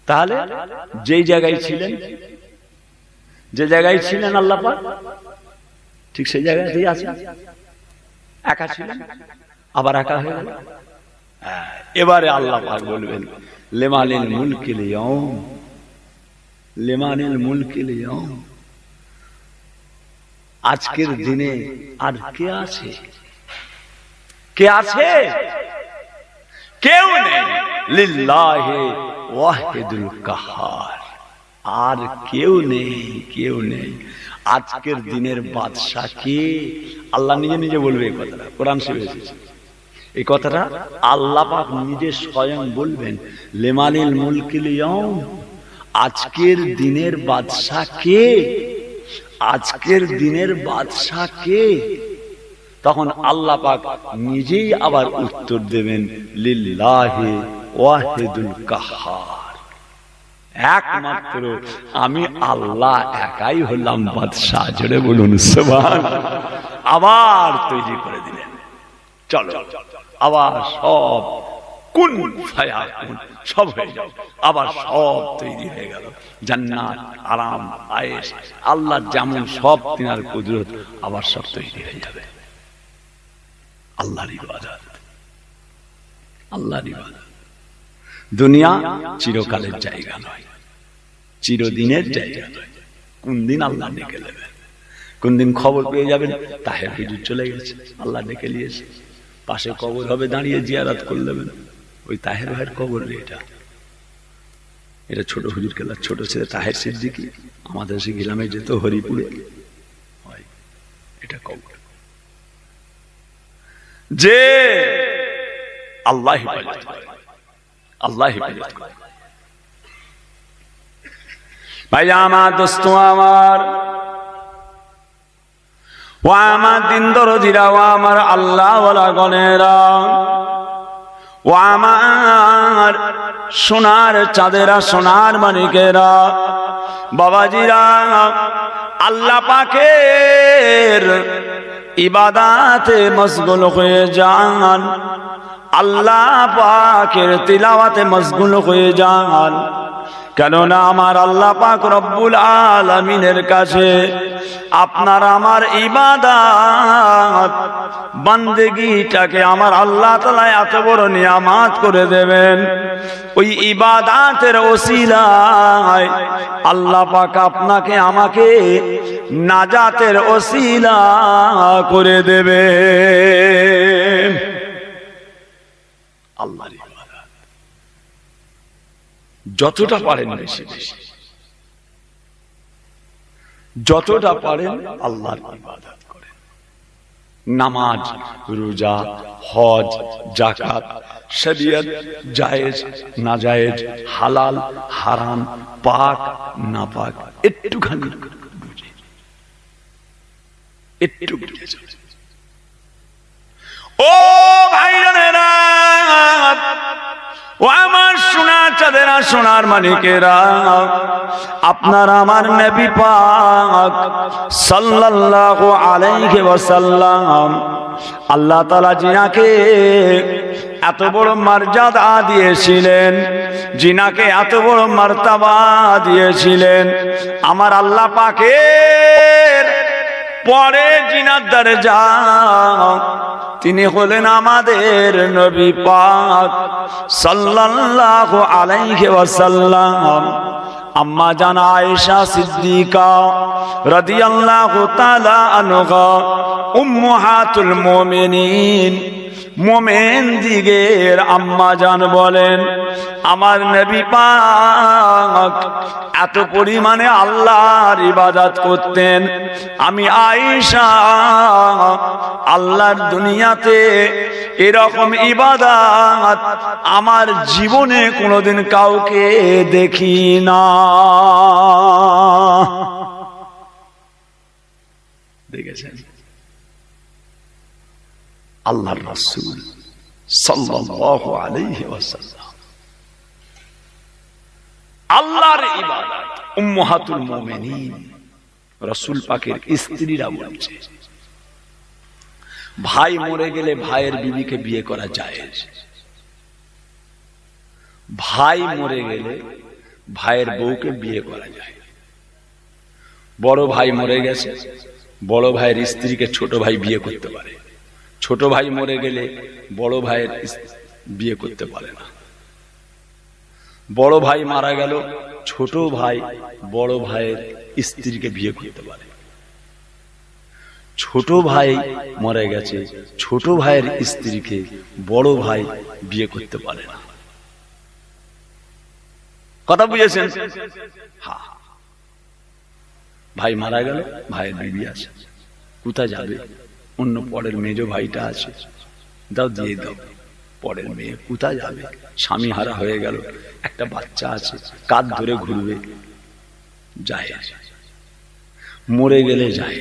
তাহলে যেই জায়গায় ছিলেন, যে জায়গায় ছিলেন আল্লাহ পাক ঠিক সেই জায়গাতেই আছেন। একা ছিলেন, আবার একা হয়ে গেল। এবারে আল্লাহ পাক বলবেন লিমানিল মুলকিল ইয়াউম, লিমানিল মুলকিল ইয়াউম। আজকের দিনে আর কে আছে? কে আছে? কেউ নেই। লিল্লাহি ওয়াহিদুল কাহার। আর কেউ নেই, কেউ নেই। আজকের দিনের বাদশা কে? আল্লাহ নিজে নিজে বলবে এই কথাটা, কোরআন শরীফে এসেছে এই কথাটা। আল্লাহ পাক নিজে স্বয়ং বলবেন, লিমানিল মুলকুল ইয়াউম, আজকের দিনের বাদশা কে? আজকের দিনের বাদশা কে? তখন আল্লাহ পাক নিজেই আবার উত্তর দেবেন, লিল্লাহি ওয়াহিদুল কাহ্হার, একমাত্র আমি আল্লাহ একাই হলাম বাদশা। জোরে বলুন সুবহানাল্লাহ। আবার তৈরি করে দিলেন, চলো আবার সব কুন ফায়াকুন, সব হয়ে যাও, আবার সব তৈরি হয়ে গেল। জান্নাত, আরাম, আয়েশ, আল্লাহর যেমন সব তিনার কুদরত, আবার সব তৈরি হয়ে যাবে। আল্লাহর ইবাদত, আল্লাহর ইবাদত। দুনিয়া চিরকালের জায়গা নয়, চিরদিনের জায়গা নয়। কোন দিন আল্লাহ ডেকে নেবেন, কোন দিন খবর পেয়ে যাবেন তাহের হুজুর চলে গেছে, আল্লাহ ডেকে নিয়েছে, পাশে কবর হবে, দাঁড়িয়ে জিয়ারত করে নেবেন। ওই তাহের ভাইয়ের কবর রে এটা। এটা ছোট হুজুর কেলার ছোট ছেলে তাহের সিদ্দিকী, আমাদের সে গিলামে যেত হরিপুরে, এটা কবর। যে আল্লাহ হিফাজত করে, আল্লাহ হিফাজত করে। ভাই আমার, দোস্ত আমার, ও আমার দিন দরদিরা, ও আমার আল্লাহ ওয়ালা গণেরা, ও আমার সোনার চাঁদেরা, সোনার মানিকেরা, বাবাজিরা, আল্লাহ পাকের ইবাদাতে মশগুল হয়ে যান, আল্লাহ পাকের তিলাওয়াতে মশগুল হয়ে যান। কেননা আমার আল্লাহ পাক রব্বুল আলামিনের কাছে আপনার আমার ইবাদত বান্দেগিটাকে আমার আল্লাহ তাআলা এত বড় নিয়ামত করে দেবেন, ওই ইবাদতের ওসিলায় আল্লাহ পাক আপনাকে আমাকে নাজাতের ওসিলা করে দেবেন। আল্লাহর ইবাদত যতটা পারেন বেশি বেশি, যতটা পারেন আল্লাহর ইবাদত করেন। নামাজ, রোজা, হজ, যাকাত, শরীয়ত, জায়েজ নাজায়েজ, হালাল হারাম, পাক নাপাক একটুখানি বুঝে, একটু বুঝে। ও ভাইরা, ও আমার সোনার চাঁদেরা, সোনার মানিকেরা, আপনার আমার নবী পাক সাল্লাল্লাহু আলাইহি ওয়াসাল্লাম, আল্লাহ তাআলা জিনাকে এত বড় মর্যাদা দিয়েছিলেন, জিনাকে এত বড় মার্তাবা দিয়েছিলেন, আমার আল্লাহ পাকের পরে জিনার দরজা তিনি হলেন আমাদের নবী পাক সাল্লাল্লাহু আলাইহি ওয়াসাল্লাম। আম্মা জান আয়েশা সিদ্দিকা রাদিয়াল্লাহু তাআলা আনহা, উম্মাহাতুল মুমিনিন, মুমিন দিগের আম্মা জান বলেন, আমার নবী পাক এত পরিমাণে আল্লাহর ইবাদত করতেন, আমি আয়েশা আল্লাহর দুনিয়াতে এরকম ইবাদত আমার জীবনে কোনোদিন কাউকে দেখি না। দেখেছেন আল্লাহর রাসূল সাল্লাল্লাহু আলাইহি ওয়াসাল্লাম আল্লাহর ইবাদত, উম্মাহাতুল মুমিনিন রাসূল পাকের স্ত্রীরা বলছে, ভাই মরে গেলে ভাইয়ের বিবিকে বিয়ে করা জায়েজ। ভাই মরে গেলে ভাইয়ের বউকে বিয়ে করা যায়। বড় ভাই মরে গেছে, বড় ভাইয়ের স্ত্রীকে ছোট ভাই বিয়ে করতে পারে। ছোট ভাই মরে গেলে বড় ভাইয়ের বিয়ে করতে পারে না। বড় ভাই মারা গেল, ছোট ভাই বড় ভাইয়ের স্ত্রীকে বিয়ে করতে পারে। ছোট ভাই মরে গেছে, ছোট ভাইয়ের স্ত্রীকে বড় ভাই বিয়ে করতে পারে না। কথা বুঝেছেন? হ্যাঁ। ভাই মারা গেল, ভাইয়ের বিবি আছে, কোথায় যাবে? অন্য পরের মেজো ভাইটা আছে, দাও দিয়ে দাও। পরের মেয়ে কোথায় যাবে? স্বামী হারা হয়ে গেল, একটা বাচ্চা আছে, কাঁধ ধরে ঘুরবে, যায়। মরে গেলে যায়।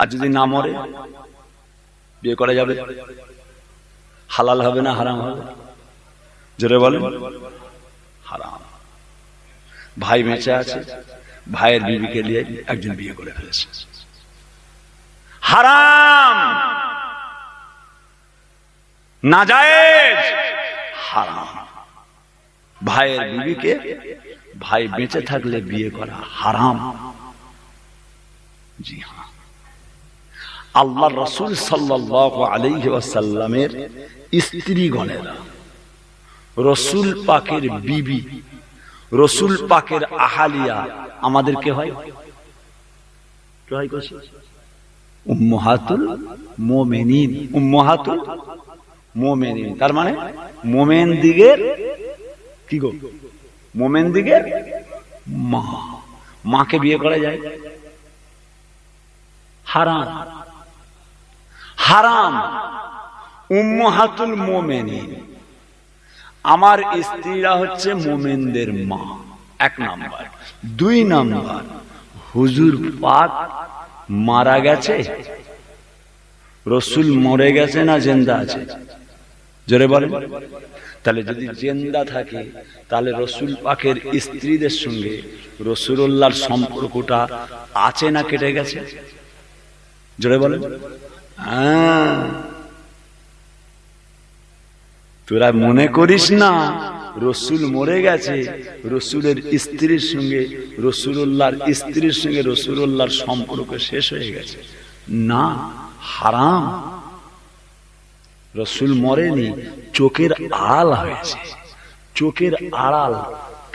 আর যদি না মরে, বিয়ে করা যাবে? হালাল হবে না হারাম হবে? জোরে বলেন। হারাম। ভাই বেঁচে আছে, ভাইয়ের বিবিকে নিয়ে একজন বিয়ে করে ফেলেছে, হারাম। নাজায়েজ, হারাম। ভাইয়ের বিবিকে ভাই বেঁচে থাকলে বিয়ে করা হারাম। জি হ্যাঁ। আল্লাহ রাসূল সাল্লাল্লাহু আলাইহি ওয়াসাল্লামের স্ত্রীগণেরা, রাসূল পাকের বিবি, রাসূল পাকের আহালিয়া আমাদেরকে হয় উম্মাহাতুল মুমিনিন। উম্মাহাতুল মুমিনিন তার মানে মুমিন দিগের কি গো? মুমিন দিগের মা। মাকে বিয়ে করা যায়? হারাম, হারাম। উম্মাহাতুল মুমিনিন, আমার স্ত্রীরা হচ্ছে মুমিনদের মা, এক নাম্বার। দুই নাম্বার, হুজুর পাক মারা গেছে, রাসূল মরে গেছে না জিন্দা আছে? জোরে বলেন। তাহলে যদি জিন্দা থাকে, তাহলে রাসূল পাকের স্ত্রীদের সঙ্গে রাসূলুল্লাহর সম্পর্কটা আছে না কেটে গেছে? জোরে বলেন। তোরা মনে করিস না রাসূল মরে গেছে, রাসূলের স্ত্রীর সঙ্গে রাসূলুল্লাহর স্ত্রীর সঙ্গে রাসূলুল্লাহর সম্পর্ক শেষ হয়ে গেছে। না, হারাম। রাসূল মরেনি, চোখের আড়াল হয়েছে। চোখের আড়াল,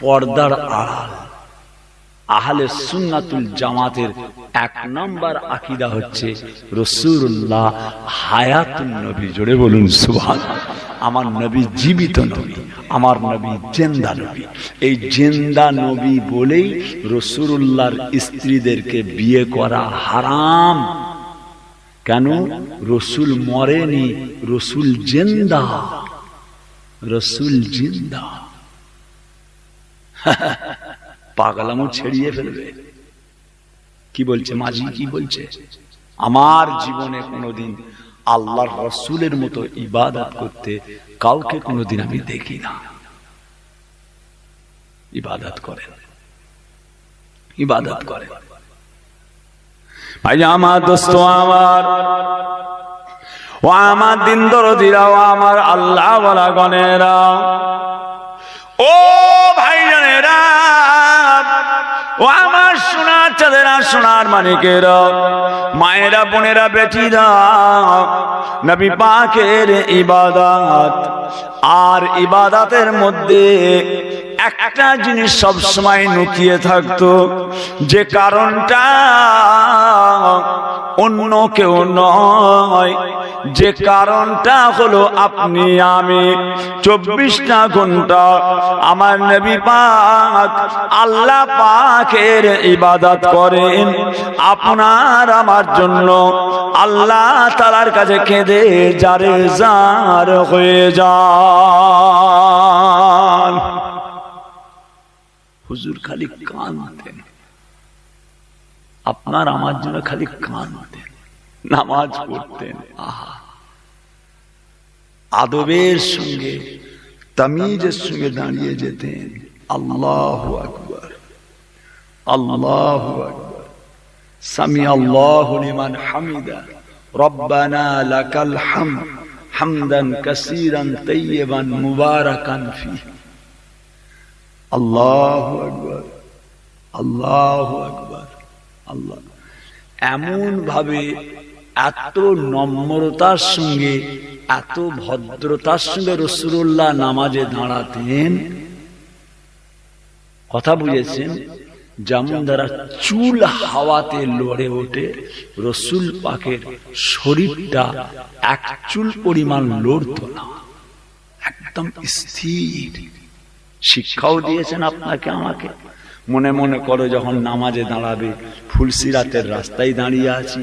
পর্দার আড়াল। আহলে সুন্নাতুল জামাতের এক নাম্বার আকীদা হচ্ছে রাসূলুল্লাহ হায়াতুন নবী। জোরে বলুন সুবহানাল্লাহ। আমার নবী জীবিত নবী, আমার নবী জিন্দা নবী। এই জিন্দা নবী বলেই রাসূলুল্লাহর স্ত্রীদেরকে বিয়ে করা হারাম। কেন? রাসূল মরেনি, রাসূল জিন্দা, রাসূল জিন্দা। পাগলামো ছেড়িয়ে ফেলবে। কি বলছে মাঝি? কি বলছে? আমার জীবনে কোনোদিন আল্লাহর রাসূলের মতো ইবাদত করতে কাউকে কোনোদিন আমি দেখি না। ইবাদত করেন, ইবাদত করেন। ভাই আমার দোস্ত, আমার ও আমার দিন দরদিরা, ও আমার আল্লাহ ওয়ালা গণেরা, ও ভাইজানেরা, ও আমার সোনার চাঁদেরা, সোনার মানিকেরা, মায়েরা, বোনেরা, বেটিরা, নবী পাকের ইবাদত আর ইবাদতের মধ্যে একটা জিনিস সব সময় লুকিয়ে থাকতো, যে কারণটা অন্য কেউ নয়, যে কারণটা হলো আপনি আমি 24টা ঘন্টা আমার নবী পাক আল্লাহ পাকের ইবাদত করেন। আপনার আমার জন্য আল্লাহ তাআলার কাছে কেঁদে জারে জার হয়ে যান। হুজুর খালি কাঁদতেন, আপনার আমার জন্য খালি কাঁদতেন, নামাজ পড়তেন। আহা, আদবের সঙ্গে তামিজের সঙ্গে দাঁড়িয়ে যেতেন। আল্লাহু আকবার, আল্লাহু আকবার, সামি আল্লাহু লিমান হামিদা, রব্বানা লাকাল হামদ, হামদান কাসীরান তাইয়িবান মুবারাকান ফীহি। আল্লাহু আকবার, আল্লাহু আকবার, আল্লাহ। এমন ভাবে এত নম্রতার সঙ্গে, এত ভদ্রতার সঙ্গে রাসূলুল্লাহ নামাজে দাঁড়াতেন, কথা বুঝেছেন? যেমন দ্বারা চুল হাওয়াতে লড়ে ওঠে, রাসূল পাকের শরীরটা এক চুল পরিমাণ লড়ত না, একদম স্থির। শিক্ষাও দিয়েছেন আপনাকে আমাকে, মনে মনে করো যখন নামাজে দাঁড়াবে, ফুলসিরাতের রাস্তায় দাঁড়িয়ে আছি,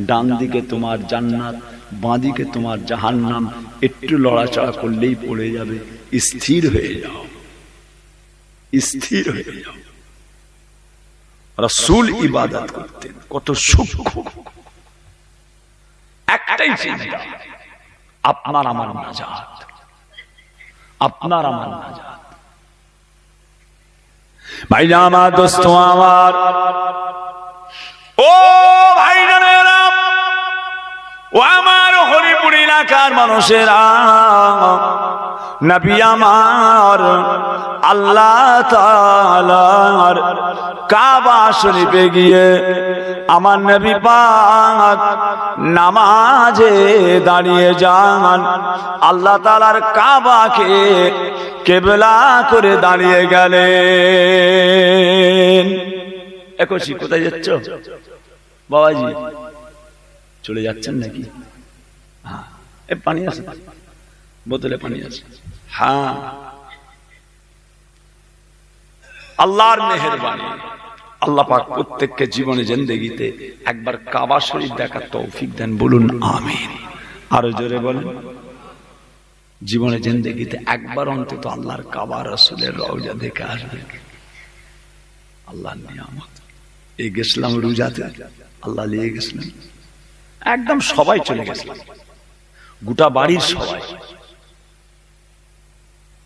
ডান দিকে তোমার জান্নাত, বাঁ দিকে তোমার জাহান্নাম, একটু লড়াচড়া করলেই পড়ে যাবে। স্থির হয়ে যাও, স্থির হয়ে যাও। রাসূল ইবাদত করতেন, কত সূক্ষ্ম। একটাই চিন্তা, আপনার আমার নাজাত, আপনার আমার নাজাত। ভাইরা আমার, দোস্ত আমার, ও ভাইরা, ও আমার হরিপুর এলাকার মানুষেরা, নবী আমার আল্লাহ তাআলার কাবা শরীফে গিয়ে আমার নবী পাক নামাজে দাঁড়িয়ে যান। আল্লাহ তাআলার কাবাকে কিবলা করে দাঁড়িয়ে গেলেন। একই কোথায় যাচ্ছ বাবাজি? চলে যাচ্ছেন নাকি? হ্যাঁ, পানি আছে, বোতলে পানি আছে। হ্যাঁ, আল্লাহর মেহেরবানি, আল্লাহ পাক প্রত্যেককে জীবনে জিন্দেগিতে একবার কাবা শরীফ দেখার তৌফিক দেন, বলুন আমিন। আরো জোরে বলেন। জীবনে জিন্দেগিতে একবার অন্তত আল্লাহর কাবা, রাসূলের রওজা দেখে আসবেন। আল্লাহর নিয়ামত। এই গেছিলাম রোজাতে, আল্লাহ নিয়ে গেছিলেন, একদম সবাই চলে গেছিলাম, গোটা বাড়ির সবাই,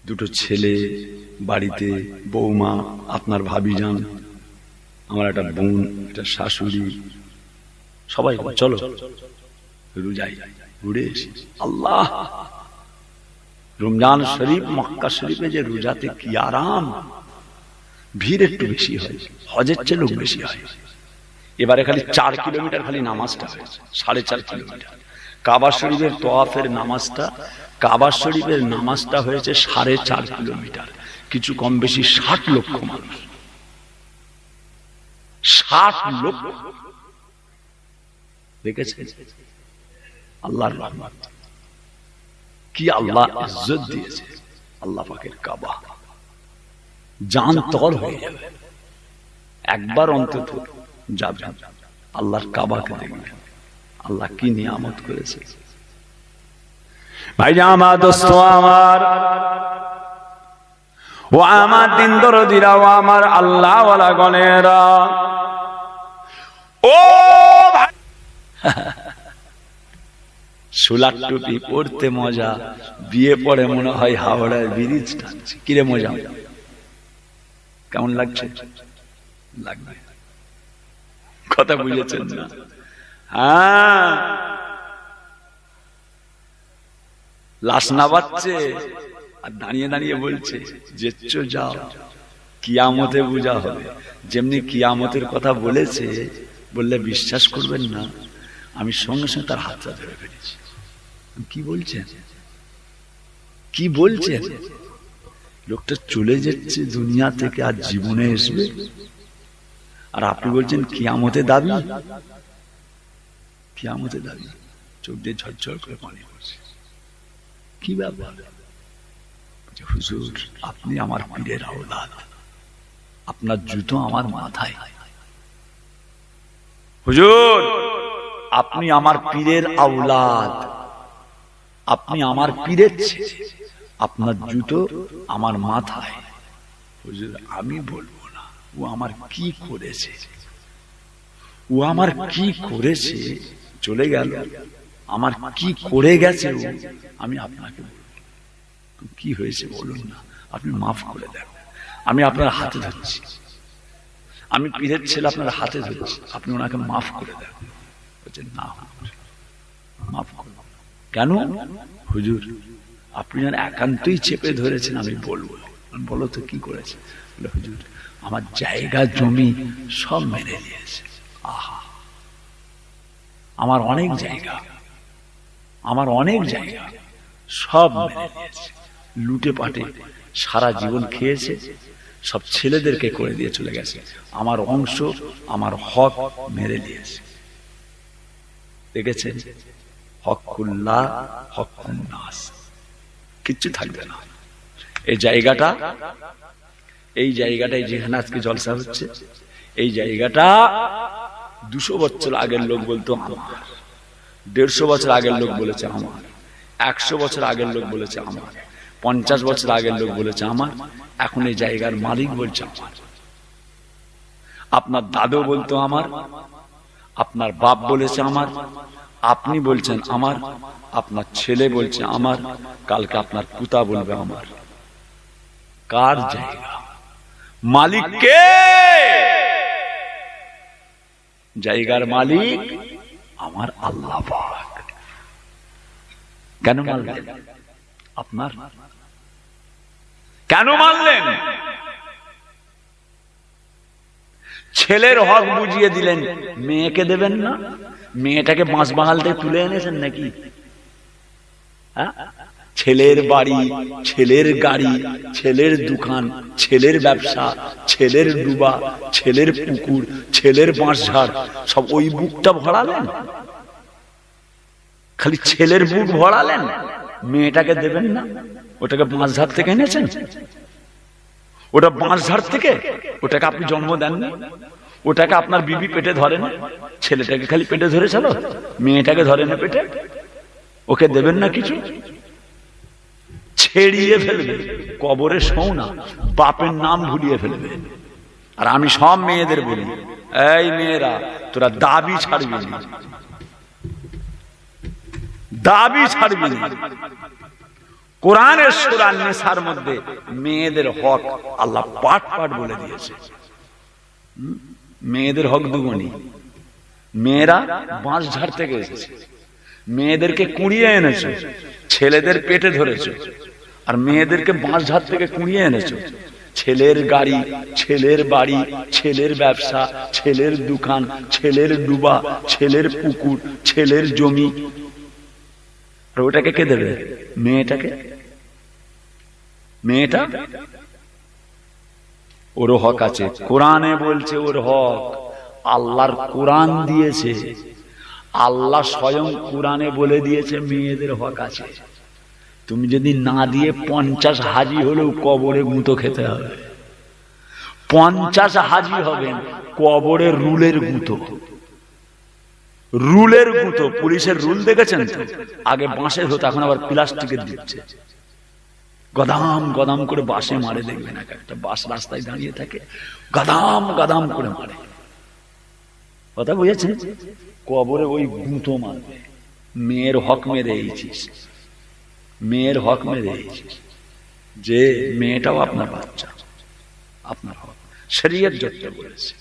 দুটো ছেলে বাড়িতে, বৌমা, আপনার ভাবি যান, আমার একটা বোন, একটা শাশুড়ি, সবাই চলো রোজাই ঘুরে এসি। আল্লাহ, রমজান শরীফ, মক্কা শরীফে যে রোজাতে কি আরাম। ভিড় একটু বেশি হয়, হজের চেয়ে লোক বেশি হয়। এবারে খালি 4 কিলোমিটার খালি নামাজটা হয়েছে, 4.5 কিলোমিটার। কাবা শরীফের তওয়াফের নামাজটা, কাবা শরীফের নামাজটা হয়েছে 4.5 কিলোমিটার, কিছু কম বেশি 60 লক্ষ মানুষ। 60 লক্ষ দেখেছে। আল্লাহর রহমত, কি আল্লাহ ইজ্জত দিয়েছে। আল্লাহ পাকের কাবা জান তর হয়ে যাবে, একবার অন্তত যাবেন, আল্লাহর কাবাকে দেখবেন, আল্লাহ কি নিয়ামত করেছে। ভাই আমার, দোস্ত আমার, ও আমার দিন দরদিরা, ও আমার আল্লাহ ওয়ালা গণেরা, ও ভাই, সোলার টুপি পড়তে মজা, বিয়ে পড়ে মনে হয় হাওড়ায় ব্রিজ টানছে। কিরে মজা, কেমন লাগছে? লাগবে, কথা বুঝেছেন না? হ্যাঁ, লাশ না বাচ্ছে আর দাঁড়িয়ে দাঁড়িয়ে বলছে যেচ্ছ যাও, কিয়ামতে বুঝা হবে। যেমনি কিয়ামতের কথা বলেছে, বললে বিশ্বাস করবেন না, আমি সঙ্গে সঙ্গে তার হাতটা ধরে ফেলেছি। কি বলছেন, কি বলছেন? লোকটা চলে যাচ্ছে দুনিয়া থেকে, আর জীবনে আসবে, আর আপনি বলছেন কিয়ামতে দাবি, কিয়ামতে দাবি। চোখ দিয়ে ঝরঝর করে পানি পড়ছে। কি ব্যাপার? হুজুর, আপনি আমার পীরের আওলাদ, আপনার জুতো আমার মাথায়। হুজুর, আপনি আমার পীরের আওলাদ, আপনি আমার পীরের ছেলে, আপনার জুতো আমার মাথায়। হুজুর, আমি বলবো না, ও আমার কি করেছে, ও আমার কি করেছে, চলে গেল, আমার কি করে গেছে ও, আমি আপনাকে বলবো। কি হয়েছে বলুন না, আপনি মাফ করে দেন। আমি আপনার হাতে ধরছি, আমি পীরের ছেলে, আপনার হাতে ধরছি, আপনি ওনাকে মাফ করে দেন। বলছেন না মাফ করব কেন? হুজুর, আপনি যেন একান্তই চেপে ধরেছেন, আমি বলবো। বলো তো কি করেছে? বলে হুজুর, আমার জায়গা জমি সব মেরে নিয়েছে। আহা, আমার অনেক জায়গা, আমার অনেক জায়গা সব মেরে নিয়েছে, লুটে পাটে সারা জীবন খেয়েছে, সব ছেলেদেরকে করে দিয়ে চলে গেছে, আমার অংশ, আমার হক মেরে নিয়েছে। দেখেছেন? হকুল্লাহ হকুন নাস, কিচ্ছু থাকবে না। এই জায়গাটা এই জায়গাটায় যেখানে আজকে জলসা হচ্ছে, এই জায়গাটা 200 বছর আগের লোক বলতো আমার, 150 বছর আগের লোক বলেছে আমার, 100 বছর আগের লোক বলেছে আমার, 50 বছর আগের লোক বলেছে আমার, এখন এই জায়গার মালিক বলছে আমার। আপনার দাদু বলতো আমার, আপনার বাপ বলেছে আমার, আপনি বলছেন আমার, আপনার ছেলে বলছে আমার, কালকে আপনার পুতা বলবে আমার। কার জায়গা? মালিক কে? জায়গার মালিক আমার আল্লাহ পাক। কেন মানলেন? আপনার কেন মানলেন? ছেলের হক বুঝিয়ে দিলেন, মেয়েকে দেবেন না? মেয়েটাকে বাঁশবাগাল থেকে তুলে এনেছেন নাকি? ছেলের বাড়ি, ছেলের গাড়ি, ছেলের দোকান, ছেলের ব্যবসা, ছেলের ডুবা, ছেলের পুকুর, ছেলের বাঁশঝাড়, সব ওই বুকটা ভরালেন? খালি ছেলের বুক ভরালেন, মেয়েটাকে দেবেন না? ওটাকে বাঁশঝাড় থেকে এনেছেন? ওটা বাঁশঝাড় থেকে? ওটাকে আপনি জন্ম দেননি? ওটাকে আপনার বিবি পেটে ধরে না? ছেলেটাকে খালি পেটে ধরেছিল, মেয়েটাকে ধরে না পেটে? ওকে দেবেন না কিছু? ছেড়িয়ে ফেলবে, কবরে শোও না, বাপের নাম ভুলিয়ে ফেলবে। আর আমি সব মেয়েদের বলি, এই মেয়েরা, তোরা দাবি ছাড়বি না, দাবি ছাড়বি না। কোরআনের সূরা নিসার মধ্যে মেয়েদের হক আল্লাহ পাট পাট বলে দিয়েছে। মেয়েদের হক দুগুণী। মেয়েরা বাঁশঝাড় থেকে এসেছে, মেয়েদেরকে কুড়িয়ে এনেছো, ছেলেদের পেটে ধরেছো, আর মেয়েদেরকে বাঁশঝাড় থেকে কুড়িয়ে এনেছো। ছেলের গাড়ি, ছেলের বাড়ি, ছেলের ব্যবসা, ছেলের দোকান, ছেলের ডুবা, ছেলের পুকুর, ছেলের জমি, আর ওটাকে কে দেবে? মেয়েটাকে। মেয়েটা ওর হক আছে, কোরআনে বলছে ওর হক। আল্লাহর কোরআন দিয়েছে, আল্লাহ স্বয়ং কোরআনে বলে দিয়েছে মেয়েদের হক আছে। তুমি যদি না দিয়ে 50 হাজি হলেও কবরে গুঁতো খেতে হবে। 50 হাজি হবেন, কবরে রুলের গুঁতো, রুলের গুঁতো। পুলিশের রুল দেখেছেন তো? আগে বাঁশের হতো, এখন আবার প্লাস্টিকের দিচ্ছে। গদাম গদাম করে বাঁশে মারে, দেখবেন একটা বাস রাস্তায় দাঁড়িয়ে থাকে, গদাম গদাম করে মারে। কথা বুঝেছেন? কবরে ওই গুঁতো মারবে। মেয়ের হক মেরে এইছিস, মেয়ের হক মেরে এইছিস, যে মেয়েটাও আপনার বাচ্চা, আপনার হক। শরীয়ত যত বলেছে,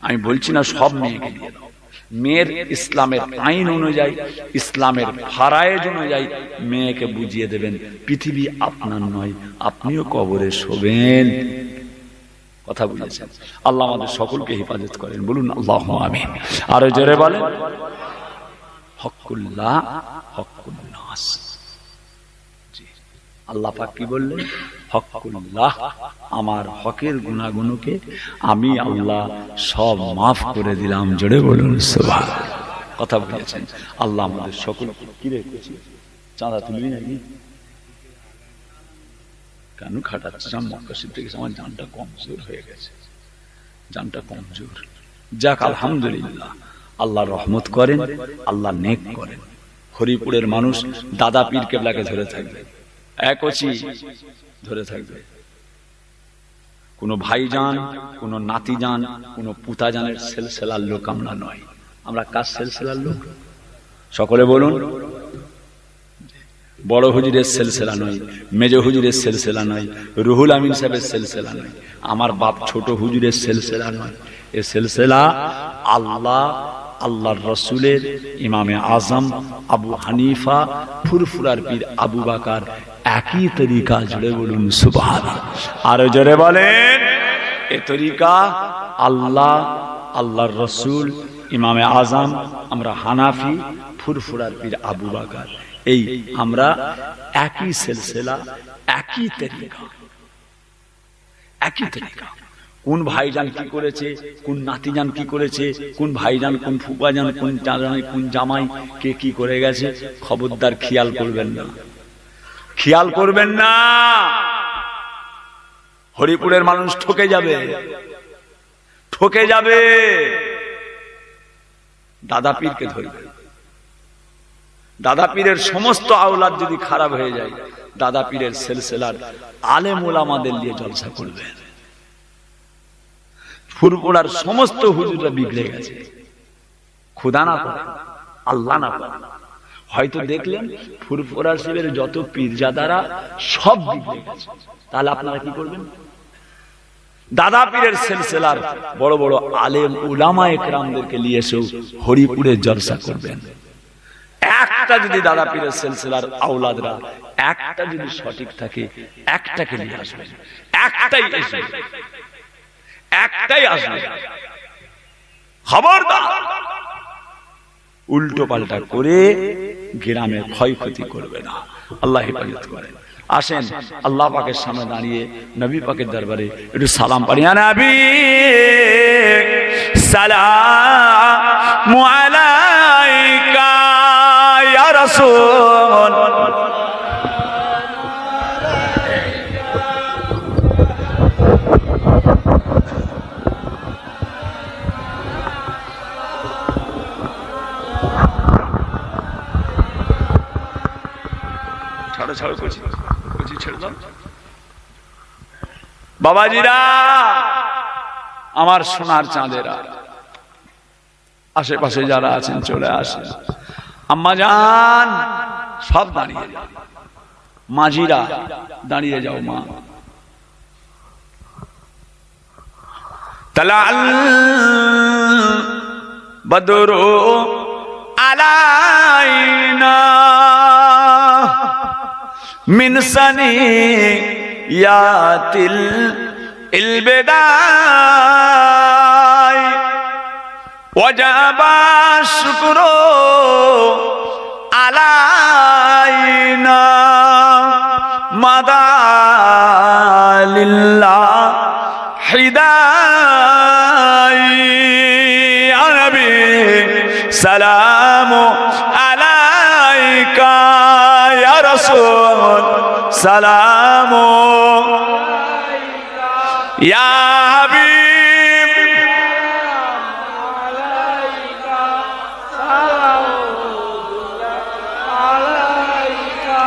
আমি বলছি না সব মেয়েকে দিয়ে দাও। মেয়ের ইসলামের আইন অনুযায়ী, ইসলামের ফারায়েজ অনুযায়ী মেয়েকে বুঝিয়ে দেবেন, পৃথিবী আপনার নয়, আপনিও কবরে শোবেন। কথা বুঝেছেন? আল্লাহ আমাদের সকলকে হেফাজত করেন, বলুন আল্লাহুম্মা আমিন। আরো জোরে বলেন, হকুল্লাহ হকুন নাস। আল্লাহ পাক কি বললেন? হকুল্লাহ, আমার হকের গুনাহগুলোকে আমি আল্লাহ সব মাফ করে দিলাম। জোরে বলুন সুবহানাল্লাহ। কথা বুঝেছেন? আল্লাহ আমাদের সকলকে। কি রে চাঁদা তুলবি নাকি? কেন খাটাচ্ছিস? মক্কা শরীফ থেকে আমার জানটা কমজোর হয়ে গেছে, জানটা কমজোর। যাক আলহামদুলিল্লাহ, আল্লাহ রহমত করেন, আল্লাহ নেক করেন। হরিপুরের মানুষ দাদা পীর কেবলাকে ধরে থাকবে, একচি ধরে থাকবে। কোন ভাইজান, কোন নাতিজান, কোন পুতাজানের সিলসিলার লোক আমরা নয়। আমরা কার সিলসিলার লোক? সকলে বলুন। বড় হুজুরের সিলসিলা নয়, মেজ হুজুরের সিলসিলা নয়, রুহুল আমিন সাহেবের সিলসিলা নয়, আমার বাপ ছোট হুজুরের সিলসিলা নয়। এ সিলসিলা আল্লাহ, আল্লাহর রসুলের, ইমামে আজম আবু হানিফা, ফুরফুরার পীর আবু বকর, একই তরিকা। জুড়ে বলুন সুবহানাল্লাহ। আরো জোরে বলেন, এ তরিকা আল্লাহ, আল্লাহর রসুল, ইমামে আজম, আমরা হানাফি, ফুরফুরার পীর আবু বকর, এই আমরা একই সিলসিলা, একই তরিকা, একই তরিকা। কোন ভাইজান কি করেছে, কোন নাতিজান কি করেছে, কোন ভাইজান, কোন ফুফাজান, কোন চাচাজান, কোন জামাই কে কি করে গেছে, খবরদার খেয়াল করবেন না, খেয়াল করবেন না। হরিপুরের মানুষ ঠকে যাবে, ঠকে যাবে। দাদা পীরকে ধরবে। দাদা পীরের সমস্ত আওলাদ যদি খারাপ হয়ে যায়, দাদা পীরের সিলসিলার আলেম ওলামাদের নিয়ে জলসা করবে। ফুরপুরার সমস্ত হুজুররা বিগড়ে গেছে, খুদা না করে, আল্লাহ না করে। হয়তো দেখলেন ফুরপুরা শিবের যত পীরজাদারা সব বিগড়ে গেছে, তাহলে আপনারা কি করবেন? দাদা পীরের সিলসিলার বড় বড় আলেম উলামা একরামদেরকে নিয়ে এসেও হরিপুরে জলসা করবেন। একটা যদি দাদা পীরের সিলসিলার আওলাদরা একটা যদি সঠিক থাকে, একটাকে নিয়ে আসবেন, একটাই এসে, একটাই আসবে। খবরদার উল্টো পাল্টা করে গ্রামে ক্ষয়ক্ষতি করবে না। আল্লাহ হেফাজত করেন। আসেন আল্লাহ পাকের সামনে দাঁড়িয়ে নবী পাকের দরবারে একটু সালাম পড়ি। ইয়া নবী সালামু আলাইকা ইয়া রাসূল। বাবাজিরা, আমার সোনার চাঁদেরা, আশেপাশে যারা আছেন চলে আসেন। আম্মা জান সব দাঁড়িয়ে যাও, মাঝিরা দাঁড়িয়ে যাও। মা তালাল বদরু আলাইনা মিন সানিয়াতিল ইলবিদাই ওয়াজাবা শুকরু আলাইনা মাদালিল্লাহ হিদাই। ইয়া নবী সালামু আলাইকা ইয়া রাসূল সালামু আলাইকা ইয়া হাবিব আলাইকা আলাইকা।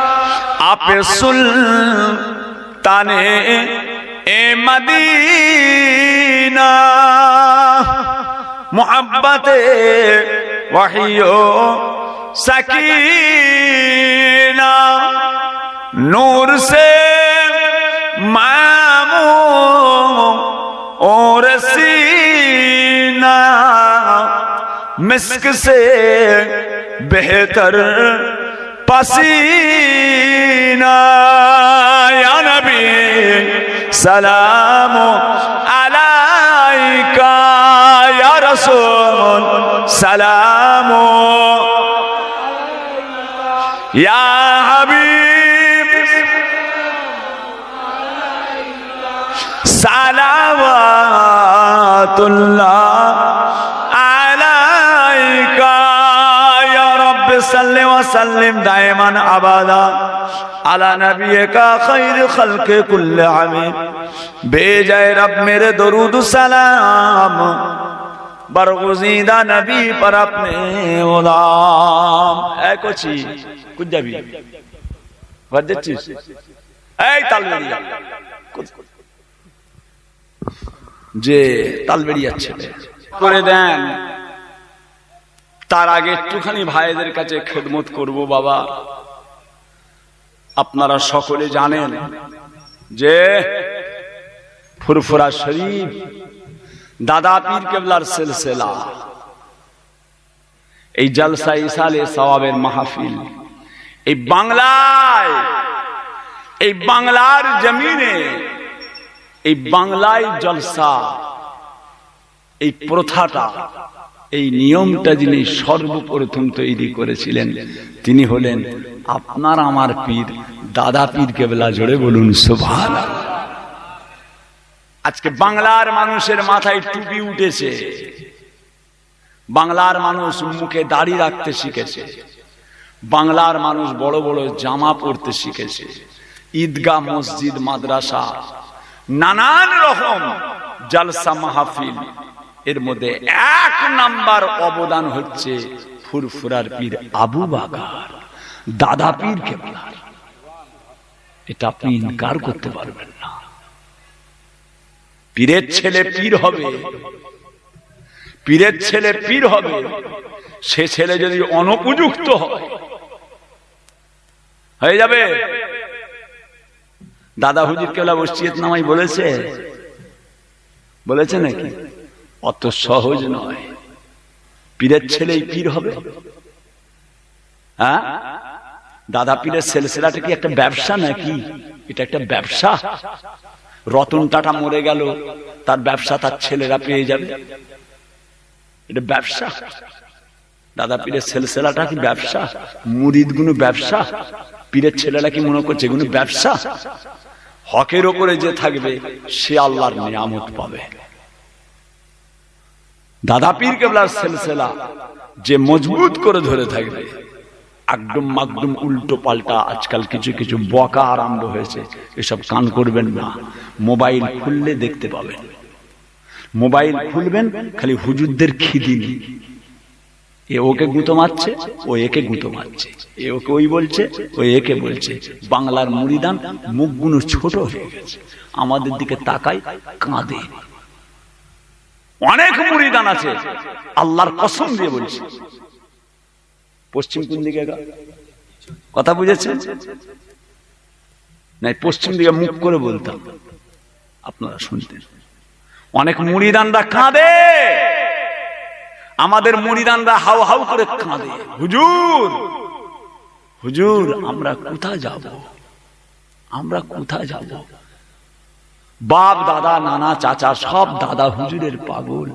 আপে সুলতানে এ মদিনা মুহাব্বতে ওয়াহিয়ো सकीना नूर से मामू और सीना मिस्क से बेहतर पसीना। या नबी सलाम अलैका या रसूल सलाम या हबीब सलावतुल्लाह अलैका या रब सल्लि व सल्लिम दाइमन अबदा अला नबियका खैर खल्के कुल्ले हमीद। भेजे रब मेरे दरूद सलाम बरगुज़ीदा नबी पर अपने गुलाम। ऐ कोची कुछ जाबी বাদ দিচ্ছিস? এই তালবেড়িয়া যে তালবেড়িয়া ছেলে করে দেন। তার আগে একটুখানি ভাইদের কাছে খেদমত করব। বাবা আপনারা সকলে জানেন যে ফুরফুরা শরীফ দাদা পীর কেবলার সিলসিলা, এই জলসা ইসালে সওয়াবের মাহফিল এই বাংলায়, এই বাংলার জমিনে, এই বাংলায় জলসা, এই প্রথাটা, এই নিয়মটা যিনি সর্বপ্রথম তৈরি করেছিলেন তিনি হলেন আপনার আমার পীর দাদা পীর কেবলা। জোরে বলুন সুবহানাল্লাহ। আজকে বাংলার মানুষের মাথায় টুপি উঠেছে, বাংলার মানুষ মুখে দাড়ি রাখতে শিখেছে, বাংলার মানুষ বড় বড় জামা পরতে শিখেছে, ঈদগাহ মসজিদ মাদ্রাসা নানান রকম জলসা মাহফিল, এর মধ্যে 1 নাম্বার অবদান হচ্ছে ফুরফুরার পীর আবু বাকার দাদা পীর কেবলার। এটা আপনি ইনকার করতে পারবেন না। পীরের ছেলে পীর হবে, পীরের ছেলে পীর হবে, সে ছেলে যদি অনুপযুক্ত হয় হয়ে যাবে। দাদা হুজুর কেবলা ওসিয়ত নামায় বলেছে, বলেছে নাকি? অত সহজ নয়। পীরের ছেলেই পীর হবে? হ্যাঁ, দাদা পীরের সিলসিলাটা কি একটা ব্যবসা নাকি? এটা একটা ব্যবসা। রতন টাটা মরে গেল, তার ব্যবসা তার ছেলেরা পেয়ে যাবে, এটা ব্যবসা। দাদা পীরের সিলসিলাটা কি ব্যবসা? মুরিদ গুলো ব্যবসা? পীরের ছেলেরা কি মনে করছে এগুলো ব্যবসা? হকের ওপরে যে থাকবে সে আল্লাহর নিয়ামত পাবে। দাদা পীর কেবলার সিলসিলা যে মজবুত করে ধরে থাকবে, একদম মাকদুম উল্টো পাল্টা আজকাল কিছু কিছু বকা আরম্ভ হয়েছে, এসব কান করবেন না। মোবাইল খুললে দেখতে পাবেন, মোবাইল খুলবেন খালি হুজুরদের খিদি নেই, এ ওকে গুঁতো মারছে, ও একে গুঁতো মারছে, এ ওকে ওই বলছে, ও একে বলছে। বাংলার মুরিদান মুখগুলো ছোট হয়ে গেছে, আমাদের দিকে তাকায় কাঁদে। অনেক মুরিদান আছে আল্লাহর কসম দিয়ে বলছে। পশ্চিম কোন দিকে কথা বুঝেছেন? নাই পশ্চিম দিকে মুখ করে বলতাম, আপনারা শুনতেন। অনেক মুরিদানরা কাঁদে, আমাদের মুরিদানরা হাউ হাউ করে কাঁদে, হুজুর হুজুর আমরা কোথায় যাব, আমরা কোথায় যাব। বাপ দাদা নানা চাচা সব দাদা হুজুরের পাগল।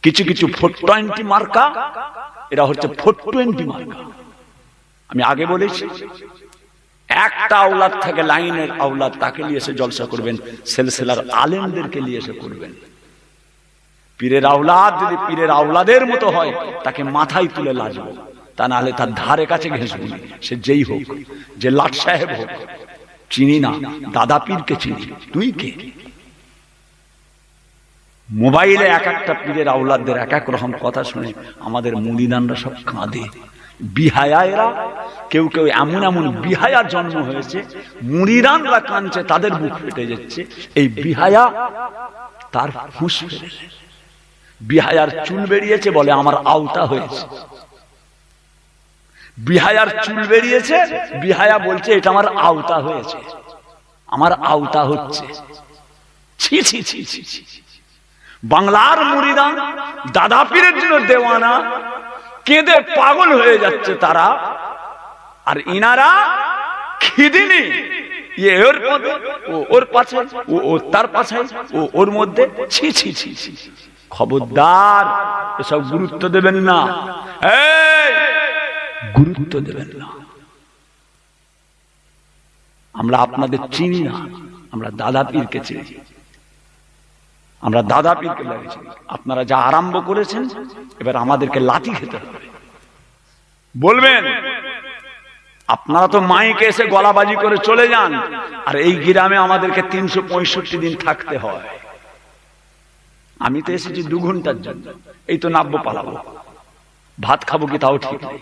কিছু কিছু 420 মার্কা, এরা হচ্ছে 420 মার্কা। আমি আগে বলেছি, একটা আওলাদ থেকে লাইনের আওলাদ, তাকে নিয়ে এসে জলসা করবেন, সিলসিলার আলেমদেরকে নিয়ে এসে করবেন। পীরের আওলাদ যদি পীরের আওলাদের মতো হয়, তাকে মাথায় তুলে লাজবো, তা না হলে তার ধারে কাছে ঘেঁষবো। সে যেই হোক, যে লাট সাহেব হোক, চিনি না, দাদা পীরকে চিনি, তুই কে? মোবাইলে এক একটা পীরের আওলাদদের এক এক রকম কথা শুনে আমাদের মুরিদানরা সব কাঁদে। বিহায়া এরা, কেউ কেউ এমন এমন বিহায়ার জন্ম হয়েছে, মুরিদানরা কাঁদছে, তাদের বুক ফেটে যাচ্ছে। এই বিহায়া তার হুঁশ ফেলে, বিহায়ার চুল বেরিয়েছে, বলে আমার আওতা হয়েছে। বিহায়ার চুল বেরিয়েছে, বিহায়া বলছে এটা আমার আওতা হয়েছে, আমার আওতা হচ্ছে। ছি ছি ছি ছি ছি। বাংলার মুরিদান দাদা পীরের জন্য দেওয়ানা, কেঁদে পাগল হয়ে যাচ্ছে তারা। আর ইনারা খিদিনি, ওর মধ্যে ও ওর পাছে, ও তার পাছে, ও ওর মধ্যে। ছি ছি ছি ছি। খবরদার এসব গুরুত্ব দেবেন না, গুরুত্ব দেবেন না। আমরা আপনাদের চিনি না, আমরা দাদা পীরকে চিনি, আমরা দাদা পীরকে লাগেছি। আপনারা যা আরম্ভ করেছেন, এবার আমাদেরকে লাঠি খেতে হবে। বলবেন আপনারা তো মাইকে এসে গলাবাজি করে চলে যান, আর এই গ্রামে আমাদেরকে 365 দিন থাকতে হয়। আমি তো এসেছি 2 ঘন্টার জন্য, এই তো নাববো পালাবো, ভাত খাবো কি তাও ঠিক নেই,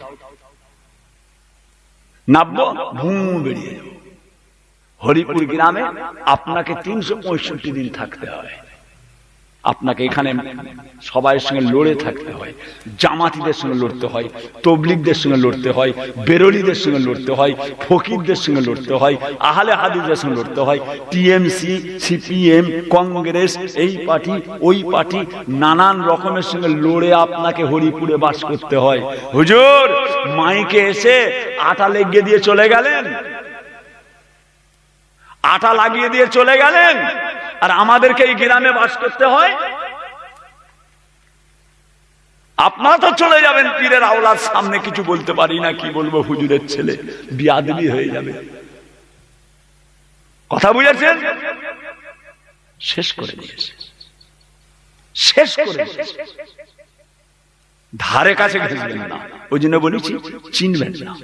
নাববো ভুঁ বেরিয়ে যাবো। হরিপুর গ্রামে আপনাকে 365 দিন থাকতে হয়। আপনাকে এখানে সবাই সঙ্গে লড়ে থাকতে হয়, জামাতিদের সঙ্গে লড়তে হয়, তবলিগদের সঙ্গে লড়তে হয়, বেরোলিদের সঙ্গে লড়তে হয়, ফকিরদের সঙ্গে লড়তে হয়, আহলে হাদিসদের সঙ্গে লড়তে হয়, টিএমসি, সিপিএম, কংগ্রেস, এই পার্টি ওই পার্টি, নানান রকমের সঙ্গে লড়ে আপনাকে হরিপুরে বাস করতে হয়। হুজুর মাইকে এসে আটা লেগে দিয়ে চলে গেলেন, আটা লাগিয়ে দিয়ে চলে গেলেন, আর আমাদেরকে এই গ্রামে বাস করতে হয়। আপনারা তো চলে যাবেন, পীরের আওলাদ সামনে কিছু বলতে পারি না, কি বলবো, হুজুরের ছেলে, বিয়াদবি হয়ে যাবে। কথা বুঝেছেন? শেষ করে দিয়েছে, শেষ করে দিয়েছে। ধারে কাছে ঘেঁষবেন না, ওই জন্য বলেছি চিনবেন না।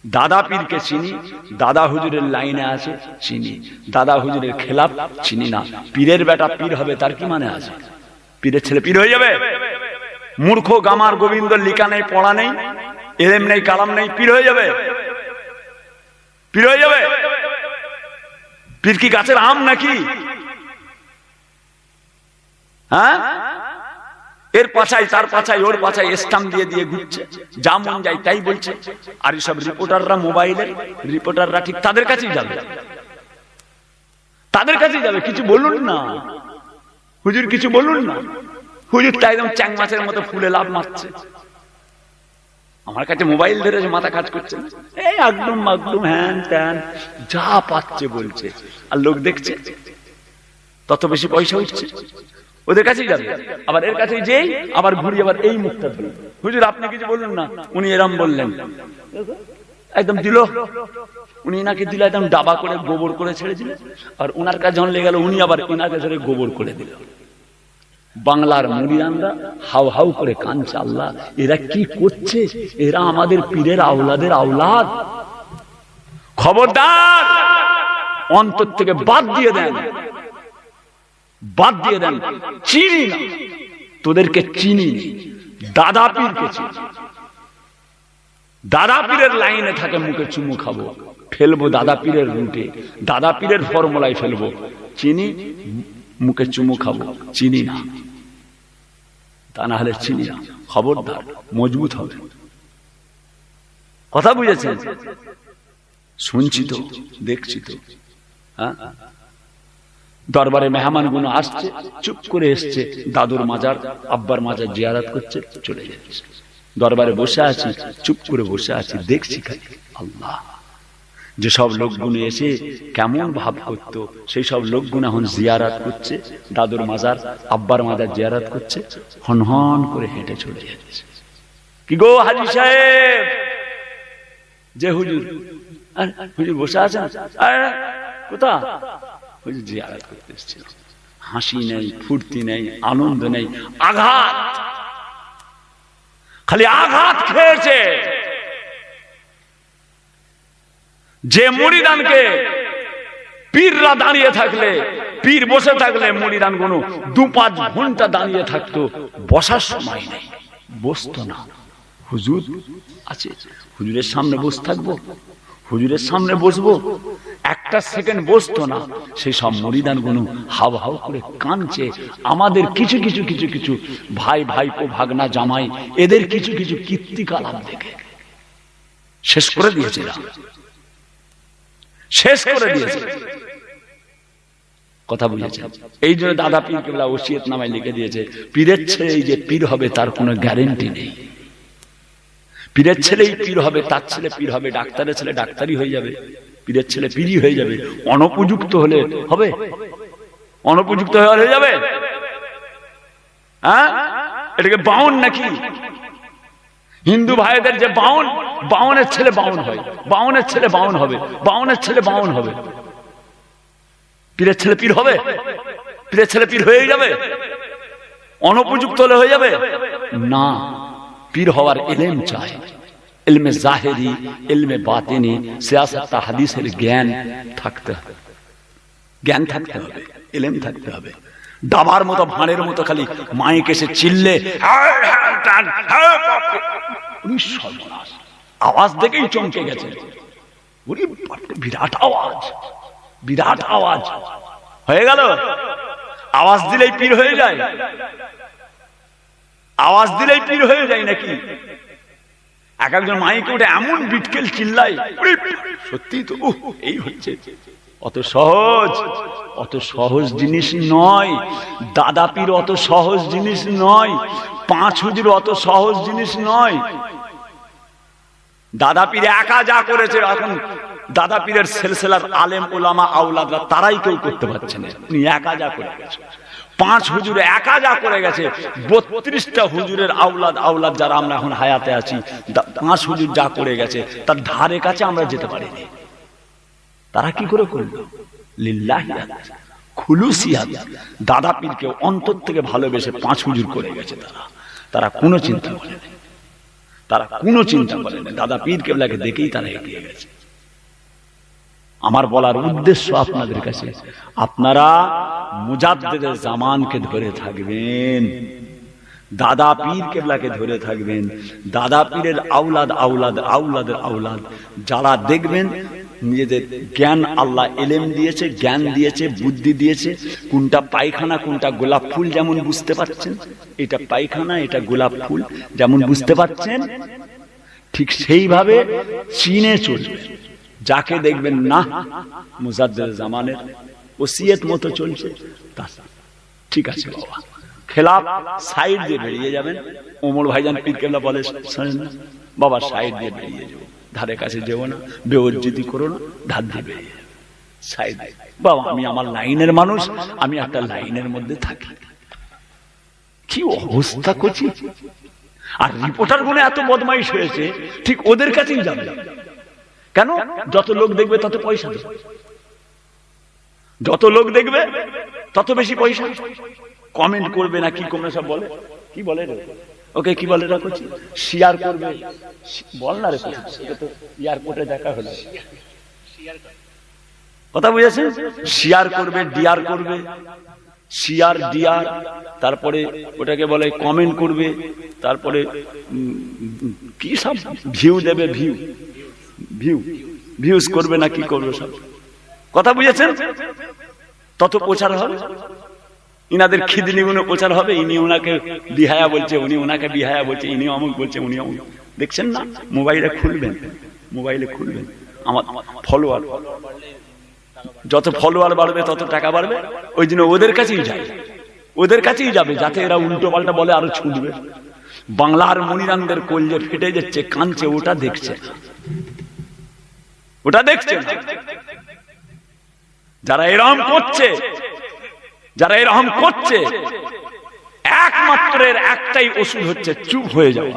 দাদা পীরকে চিনি, দাদা হুজুরের লাইনে আছে চিনি, দাদা হুজুরের খেলাফ চিনি না। পীরের বেটা পীর হবে তার কি মানে আছে? পীরের ছেলে পীর হয়ে যাবে? মূর্খ গামার গোবিন্দ লিখা নেই, পড়া নেই, এলেম নেই, কালাম নেই, পীর হয়ে যাবে? পীর হয়ে যাবে? পীর কি গাছের আম নাকি? হ্যাঁ, এর পাছায় তার পাছায় ওর পাছায় স্টাম্প দিয়ে দিয়ে ঘুরছে, যা মন যায় তাই বলছে। আর এসব রিপোর্টাররা, মোবাইলের রিপোর্টাররা ঠিক তাদের কাছেই যাবে, তাদের কাছেই যাবে। কিছু বলুন না হুজুর, কিছু বলুন না। হুজুরটা একদম চ্যাং মাছের মতো ফুলে লাভ মারছে। আমার কাছে মোবাইল ধরেছে, মাথা কাজ করছে, এই একদম একদম হ্যান ত্যান যা পাচ্ছে বলছে, আর লোক দেখছে, তত বেশি পয়সা উঠছে, ওদের কাছেই যাবে। আবার এর কাছে যেই আবার ঘুরি, আবার এই মুখটা ধরে, হুজুর আপনি কিছু বলুন না, উনি এরম বললেন, একদম দিল, উনি নাকি দিল একদম ডাবা করে গোবর করে ছেড়ে দিল। আর উনার কাছে যখন লেগে গেল, উনি আবার এনাকে ধরে গোবর করে দিল। বাংলার মুরিদানরা হাউ হাউ করে কাঁদছে, আল্লাহ এরা কি করছে? এরা আমাদের পীরের আওলাদের আওলাদ। খবরদার, অন্তর থেকে বাদ দিয়ে দেন, বাদ দিয়ে দেন। চিনি না তোদেরকে, চিনি দাদা পীরকে চিনি। দাদা পীরের লাইনে থাকে, মুখে চুমু খাবো, ফেলবো দাদা পীরের রুটে, দাদা পীরের ফর্মুলায় ফেলবো। চিনি, মুখে চুমু খাবো, চিনি না, তা না হলে চিনি না। খবরদার, মজবুত হবে। কথা বুঝেছেন? শুনছি তো, দেখছি তো। হ্যাঁ, দরবারে মেহমান গুলো আসছে, চুপ করে এসছে, দাদুর মাজার আব্বার মাজার জিয়ারত করছে, চলে যাচ্ছে। দরবারে বসে আছি, চুপ করে বসে আছি, দেখছি খালি আল্লাহ। যেসব লোকগুলো এসে কেমন ভাব করত, সেই সব লোকগুলো এখন জিয়ারত করছে, দাদুর মাজার আব্বার মাজার জিয়ারত করছে, হনহন করে হেঁটে চলে যাচ্ছে। কি গো হাজী সাহেব, যে হুজুর, হুজুর বসে আছেন, কোথা? হুজুর জিয়ারত করতে এসেছিল। হাসি নেই, ফুর্তি নেই, আনন্দ নেই, আঘাত, খালি আঘাত খেয়েছে। যে মুরিদানকে পীররা দাঁড়িয়ে থাকলে, পীর বসে থাকলে মুরিদান গুলো 2-5 ঘন্টা দাঁড়িয়ে থাকতো, বসার সময় নেই, বসতো না। হুজুর আছে, হুজুরের সামনে বসে থাকবো, হুজুরের সামনে বসবো, একটা সেকেন্ড বসতো না। সেই সব মুরিদান গুলো হাও হাও করে কাঁদছে। আমাদের কিছু কিছু কিছু কিছু ভাই, ভাইপো, ভাগনা, জামাই, এদের কিছু কিছু কীর্তি কালাম দেখে শেষ করে দিয়েছিলাম, শেষ করে দিয়েছে। কথা বুঝেছে? এই জন্য দাদা পীর কেবলা ওসিয়ত নামায় লিখে দিয়েছে, পীরের ছেলে এই যে পীর হবে তার কোনো গ্যারেন্টি নেই। পীরের ছেলেই পীর হবে, তার ছেলে পীর হবে, ডাক্তারের ছেলে ডাক্তারই হয়ে যাবে, পীরের ছেলে পীরই হয়ে যাবে। অনুপযুক্ত হলে হবে? অনুপযুক্ত হয়ে যাবে? হ্যাঁ, এটাকে বাউন নাকি? হিন্দু ভাইদের যে বাউন, বাউনের ছেলে বাউন হয়, বাউনের ছেলে বাউন হবে, বাউনের ছেলে বাউন হবে। পীরের ছেলে পীর হবে? পীরের ছেলে পীর হয়ে যাবে? অনুপযুক্ত হলে হয়ে যাবে না। পীর হওয়ার ইলম চাই, ইলমে জাহেরি, ইলমে বাতিনি, সিয়াসত, হাদিসের জ্ঞান থাকতে হবে, জ্ঞান থাকতে হবে, ইলম থাকতে হবে। দাবার মতো, ভাঁড়ের মতো খালি মাইক এসে চিল্লে, আওয়াজ দেখেই চমকে গেছে। বিরাট আওয়াজ, বিরাট আওয়াজ হয়ে গেল। আওয়াজ দিলেই পীর হয়ে যায়? আওয়াজ দিলেই পীর হয়ে যায় নাকি? এক একজন মাইকে উঠে এমন বিটকেল চিল্লাই, সত্যি তো এই হচ্ছে। অত সহজ, অত সহজ জিনিস নয়। দাদা পীর অত সহজ জিনিস নয়, 5 হুজুর অত সহজ জিনিস নয়। দাদা পীর একা যা করেছে, এখন দাদা পীরের সিলসিলার আলেম ওলামা আওলাদরা তারাই কেউ করতে পারছে না। উনি একা যা করে গেছে, 5 হুজুর একা যা করে গেছে, 32টা হুজুরের আওলাদ যারা আমরা এখন হায়াতে আছি, 5 হুজুর যা করে গেছে তার ধারে কাছে আমরা যেতে পারিনি। তারা কি করে করলো? লিল্লাহিয়াত, খুলুসিয়াত। দাদা পীরকে অন্তর থেকে ভালোবেসে 5 হুজুর করে গেছে। তারা কোনো চিন্তা করেনি, তারা কোনো চিন্তা করে না, দাদা পীর কেবলাকে দেখেই তারা এগিয়ে গেছে। আমার বলার উদ্দেশ্য আপনাদের কাছে, আপনারা মুজাদ্দিদে জামানকে ধরে থাকবেন, দাদা পীর কেবলাকে ধরে থাকবেন, দাদা পীরের আওলাদ আওলাদ আওলাদের আওলাদ যারা দেখবেন নিজেদের জ্ঞান, আল্লাহ এলেম দিয়েছে, জ্ঞান দিয়েছে, বুদ্ধি দিয়েছে, কোনটা পায়খানা কোনটা গোলাপ ফুল যেমন বুঝতে পারছেন, এটা পায়খানা এটা গোলাপ ফুল যেমন বুঝতে পারছেন, ঠিক সেইভাবে চিনে চলবে। যাকে দেখবেন না মুজাদ্দিদে জামানের ওসিয়ত মতো চলছে, তা ঠিক আছে বাবা, খেলাফ সাইড দিয়ে বেরিয়ে যাবেন। ওমর ভাইজান পীর কেবলা বলে, শোনেন না বাবা, সাইড দিয়ে বেরিয়ে যাবো, ধারে কাছে যেও না, বেওজ্জতি করো না, ধার দিয়ে বেরিয়ে যাবে সাইড। বাবা আমি আমার লাইনের মানুষ, আমি একটা লাইনের মধ্যে থাকি। কি অবস্থা করছি! আর রিপোর্টার গুলো এত বদমাইশ হয়েছে, ঠিক ওদের কাছেই যাবে। কেন? যত লোক দেখবে তত পয়সা দেবে, যত লোক দেখবে তত বেশি পয়সা। কমেন্ট করবে না কি করবে সব বলে, কি বলে ওকে কি বলে রাখো, শেয়ার করবে, বল না রে, সেটা তো এয়ারপোর্টে দেখা হলো, কথা বুঝেছেন? শেয়ার করবে, ডিয়ার করবে, শেয়ার ডিয়ার, তারপরে ওটাকে বলে কমেন্ট করবে, তারপরে কি সব ভিউ দেবে, ভিউ ভিউ ভিউজ করবে না কি করবে সব, কথা বুঝেছেন? তত প্রচার হবে, ইনাদের খিদনি গুলো প্রচার হবে, ইনি ওনাকে বিহায়া বলছে, উনি ওনাকে বিহায়া বলছে, ইনি অমুক বলছে, উনি অমুক। দেখছেন না? মোবাইলে খুলবেন, মোবাইলে খুলবেন, আমার ফলোয়ার, যত ফলোয়ার বাড়বে তত টাকা বাড়বে, ওই জন্য ওদের কাছেই যায়, ওদের কাছেই যাবে, যাতে এরা উল্টো পাল্টা বলে আরো ছুটবে। বাংলার মনিরামদের কলজে ফেটে যাচ্ছে, কাঁদছে, ওটা দেখছে, ওটা দেখছে। যারা এরকম করছে, যারা এরকম করছে, একমাত্র এর একটাই ওষুধ হচ্ছে চুপ হয়ে যাওয়া,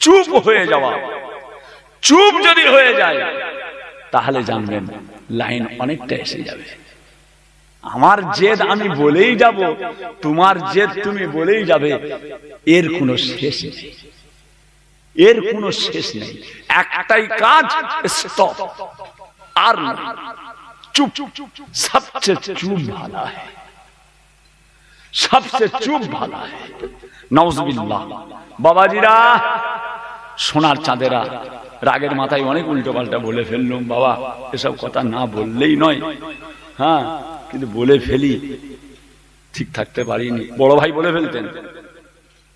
চুপ হয়ে যাওয়া। চুপ যদি হয়ে যায় তাহলে জানবেন লাইন অনেকটা এসে যাবে। আমার জেদ আমি বলেই যাব, তোমার জেদ তুমি বলেই যাবে, এর কোনো শেষ নেই, এর কোনো শেষ নেই। একটাই কাজ, স্টপ, আর চুপ। সবচেয়ে চুপ ভালো है, সবচেয়ে চুপ ভালো है। নাউজুবিল্লাহ। বাবাজিরা, সোনার চাঁদেরা, রাগের মাথায় অনেক উল্টো পাল্টা বলে ফেললাম বাবা, এসব কথা না বললেই নয়, হ্যাঁ, কিন্তু বলে ফেলি, ঠিক থাকতে পারিনি। বড় ভাই বলে ফেলতেন,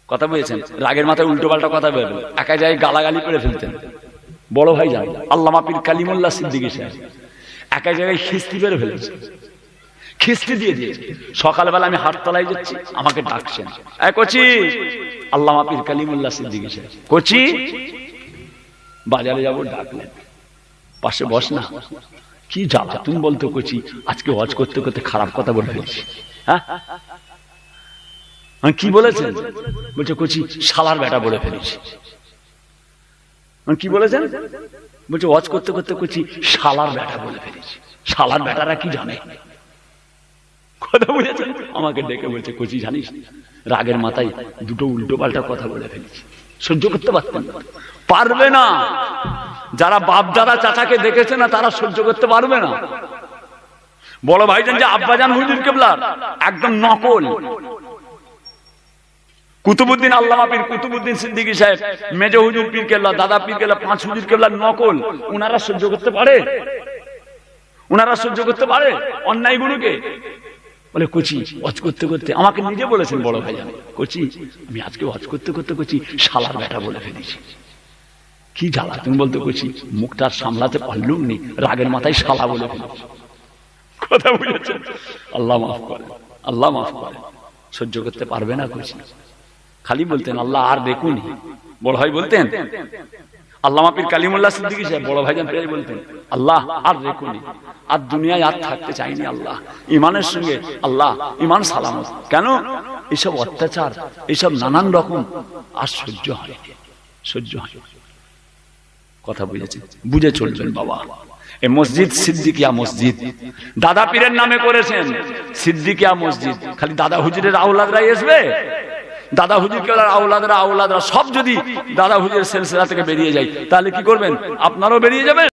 কথা বলেছেন, রাগের মাথায় উল্টো পাল্টা কথা বলে একা জায়গায় গালাগালি করে ফেলতেন। বড় ভাই জান আল্লামা পীর কালিমুল্লাহ সিদ্দিকী সাহেব একা জায়গায় খিস্তি বেড়ে ফেলেছে, খিস্তি দিয়ে দিয়েছে। সকালবেলা আমি হাটতলায় যাচ্ছি, আমাকে ডাকছেন, কচি, আল্লামা পীর কালিমুল্লাহ সিদ্দিকী সাহেব, কচি, বাজারে যাবো, ডাকলেন, পাশে বস না। কি জ্বালা তুমি বলতো কচি, আজকে ওয়াজ করতে করতে খারাপ কথা বলে ফেলেছি। হ্যাঁ, কি বলেছেন? বলছে কচি, শালার বেটা বলে ফেলেছি। কি বলেছেন? বলছে ওয়াজ করতে করতে কচি, শালার বেটা বলে ফেলেছি। শালার বেটারা কি জানে, কথা বুঝেছেন? আমাকে ডেকে বলছে কচি, জানিস রাগের মাথায় দুটো উল্টো পাল্টা কথা বলে ফেলেছি। সহ্য করতে পারতেন? পারবে না। যারা বাপ দাদা চাচাকে দেখেছে না, তারা সহ্য করতে পারবে না। বড় ভাইজান যে আব্বাজান হুজুর কেবলার একদম নকল, কুতুবউদ্দিন আল্লামা পীর কুতুবউদ্দিন সিদ্দিকী সাহেব, মেজ হুজুর পীর কেবলা, দাদা পীর কেবলা, পাঁচ হুজুর কেবলার নকল। উনারা সহ্য করতে পারে? উনারা সহ্য করতে পারে অন্যায় গুলোকে? বলে কচি, ওয়াজ করতে করতে, আমাকে নিজে বলেছেন বড় ভাইজান, কচি আমি আজকে ওয়াজ করতে করতে কচি শালার বেটা বলে ফেলেছি। কি জ্বালা তুমি বলতে কচি, মুখটা সামলাতে পারলুম নি, রাগের মাথায় শালা বলে ফেলেছি। কথা বুঝেছেন? আল্লাহ মাফ করে, আল্লাহ মাফ করে। সহ্য করতে পারবে না কচি। খালি বলতেন আল্লাহ আর দেখুন। বড় ভাই বলতেন, আল্লামা পীর কালিমুল্লাহ সিদ্দিকী সাহেব বড় ভাইজান প্রায় বলতেন, আল্লাহ আর দেখুন, আর দুনিয়ায় আর থাকতে চাইনি আল্লাহ, ইমানের সঙ্গে আল্লাহ, ইমান সালামত। কেন? এইসব অত্যাচার, এইসব নানান রকম আর সহ্য হয়, সহ্য হয়। কথা বুঝেছেন? বুঝে চলবেন বাবা। এই মসজিদ সিদ্দিকিয়া মসজিদ, দাদা পীরের নামে করেছেন সিদ্দিকিয়া মসজিদ। খালি দাদা হুজুরের আওলাদরাই আসবে দাদা হুজুর কেবলার আওলাদরা সব যদি দাদা হুজুরের সিলসিলা থেকে বেরিয়ে যায়, তাহলে কি করবেন? আপনারাও বেরিয়ে যাবেন।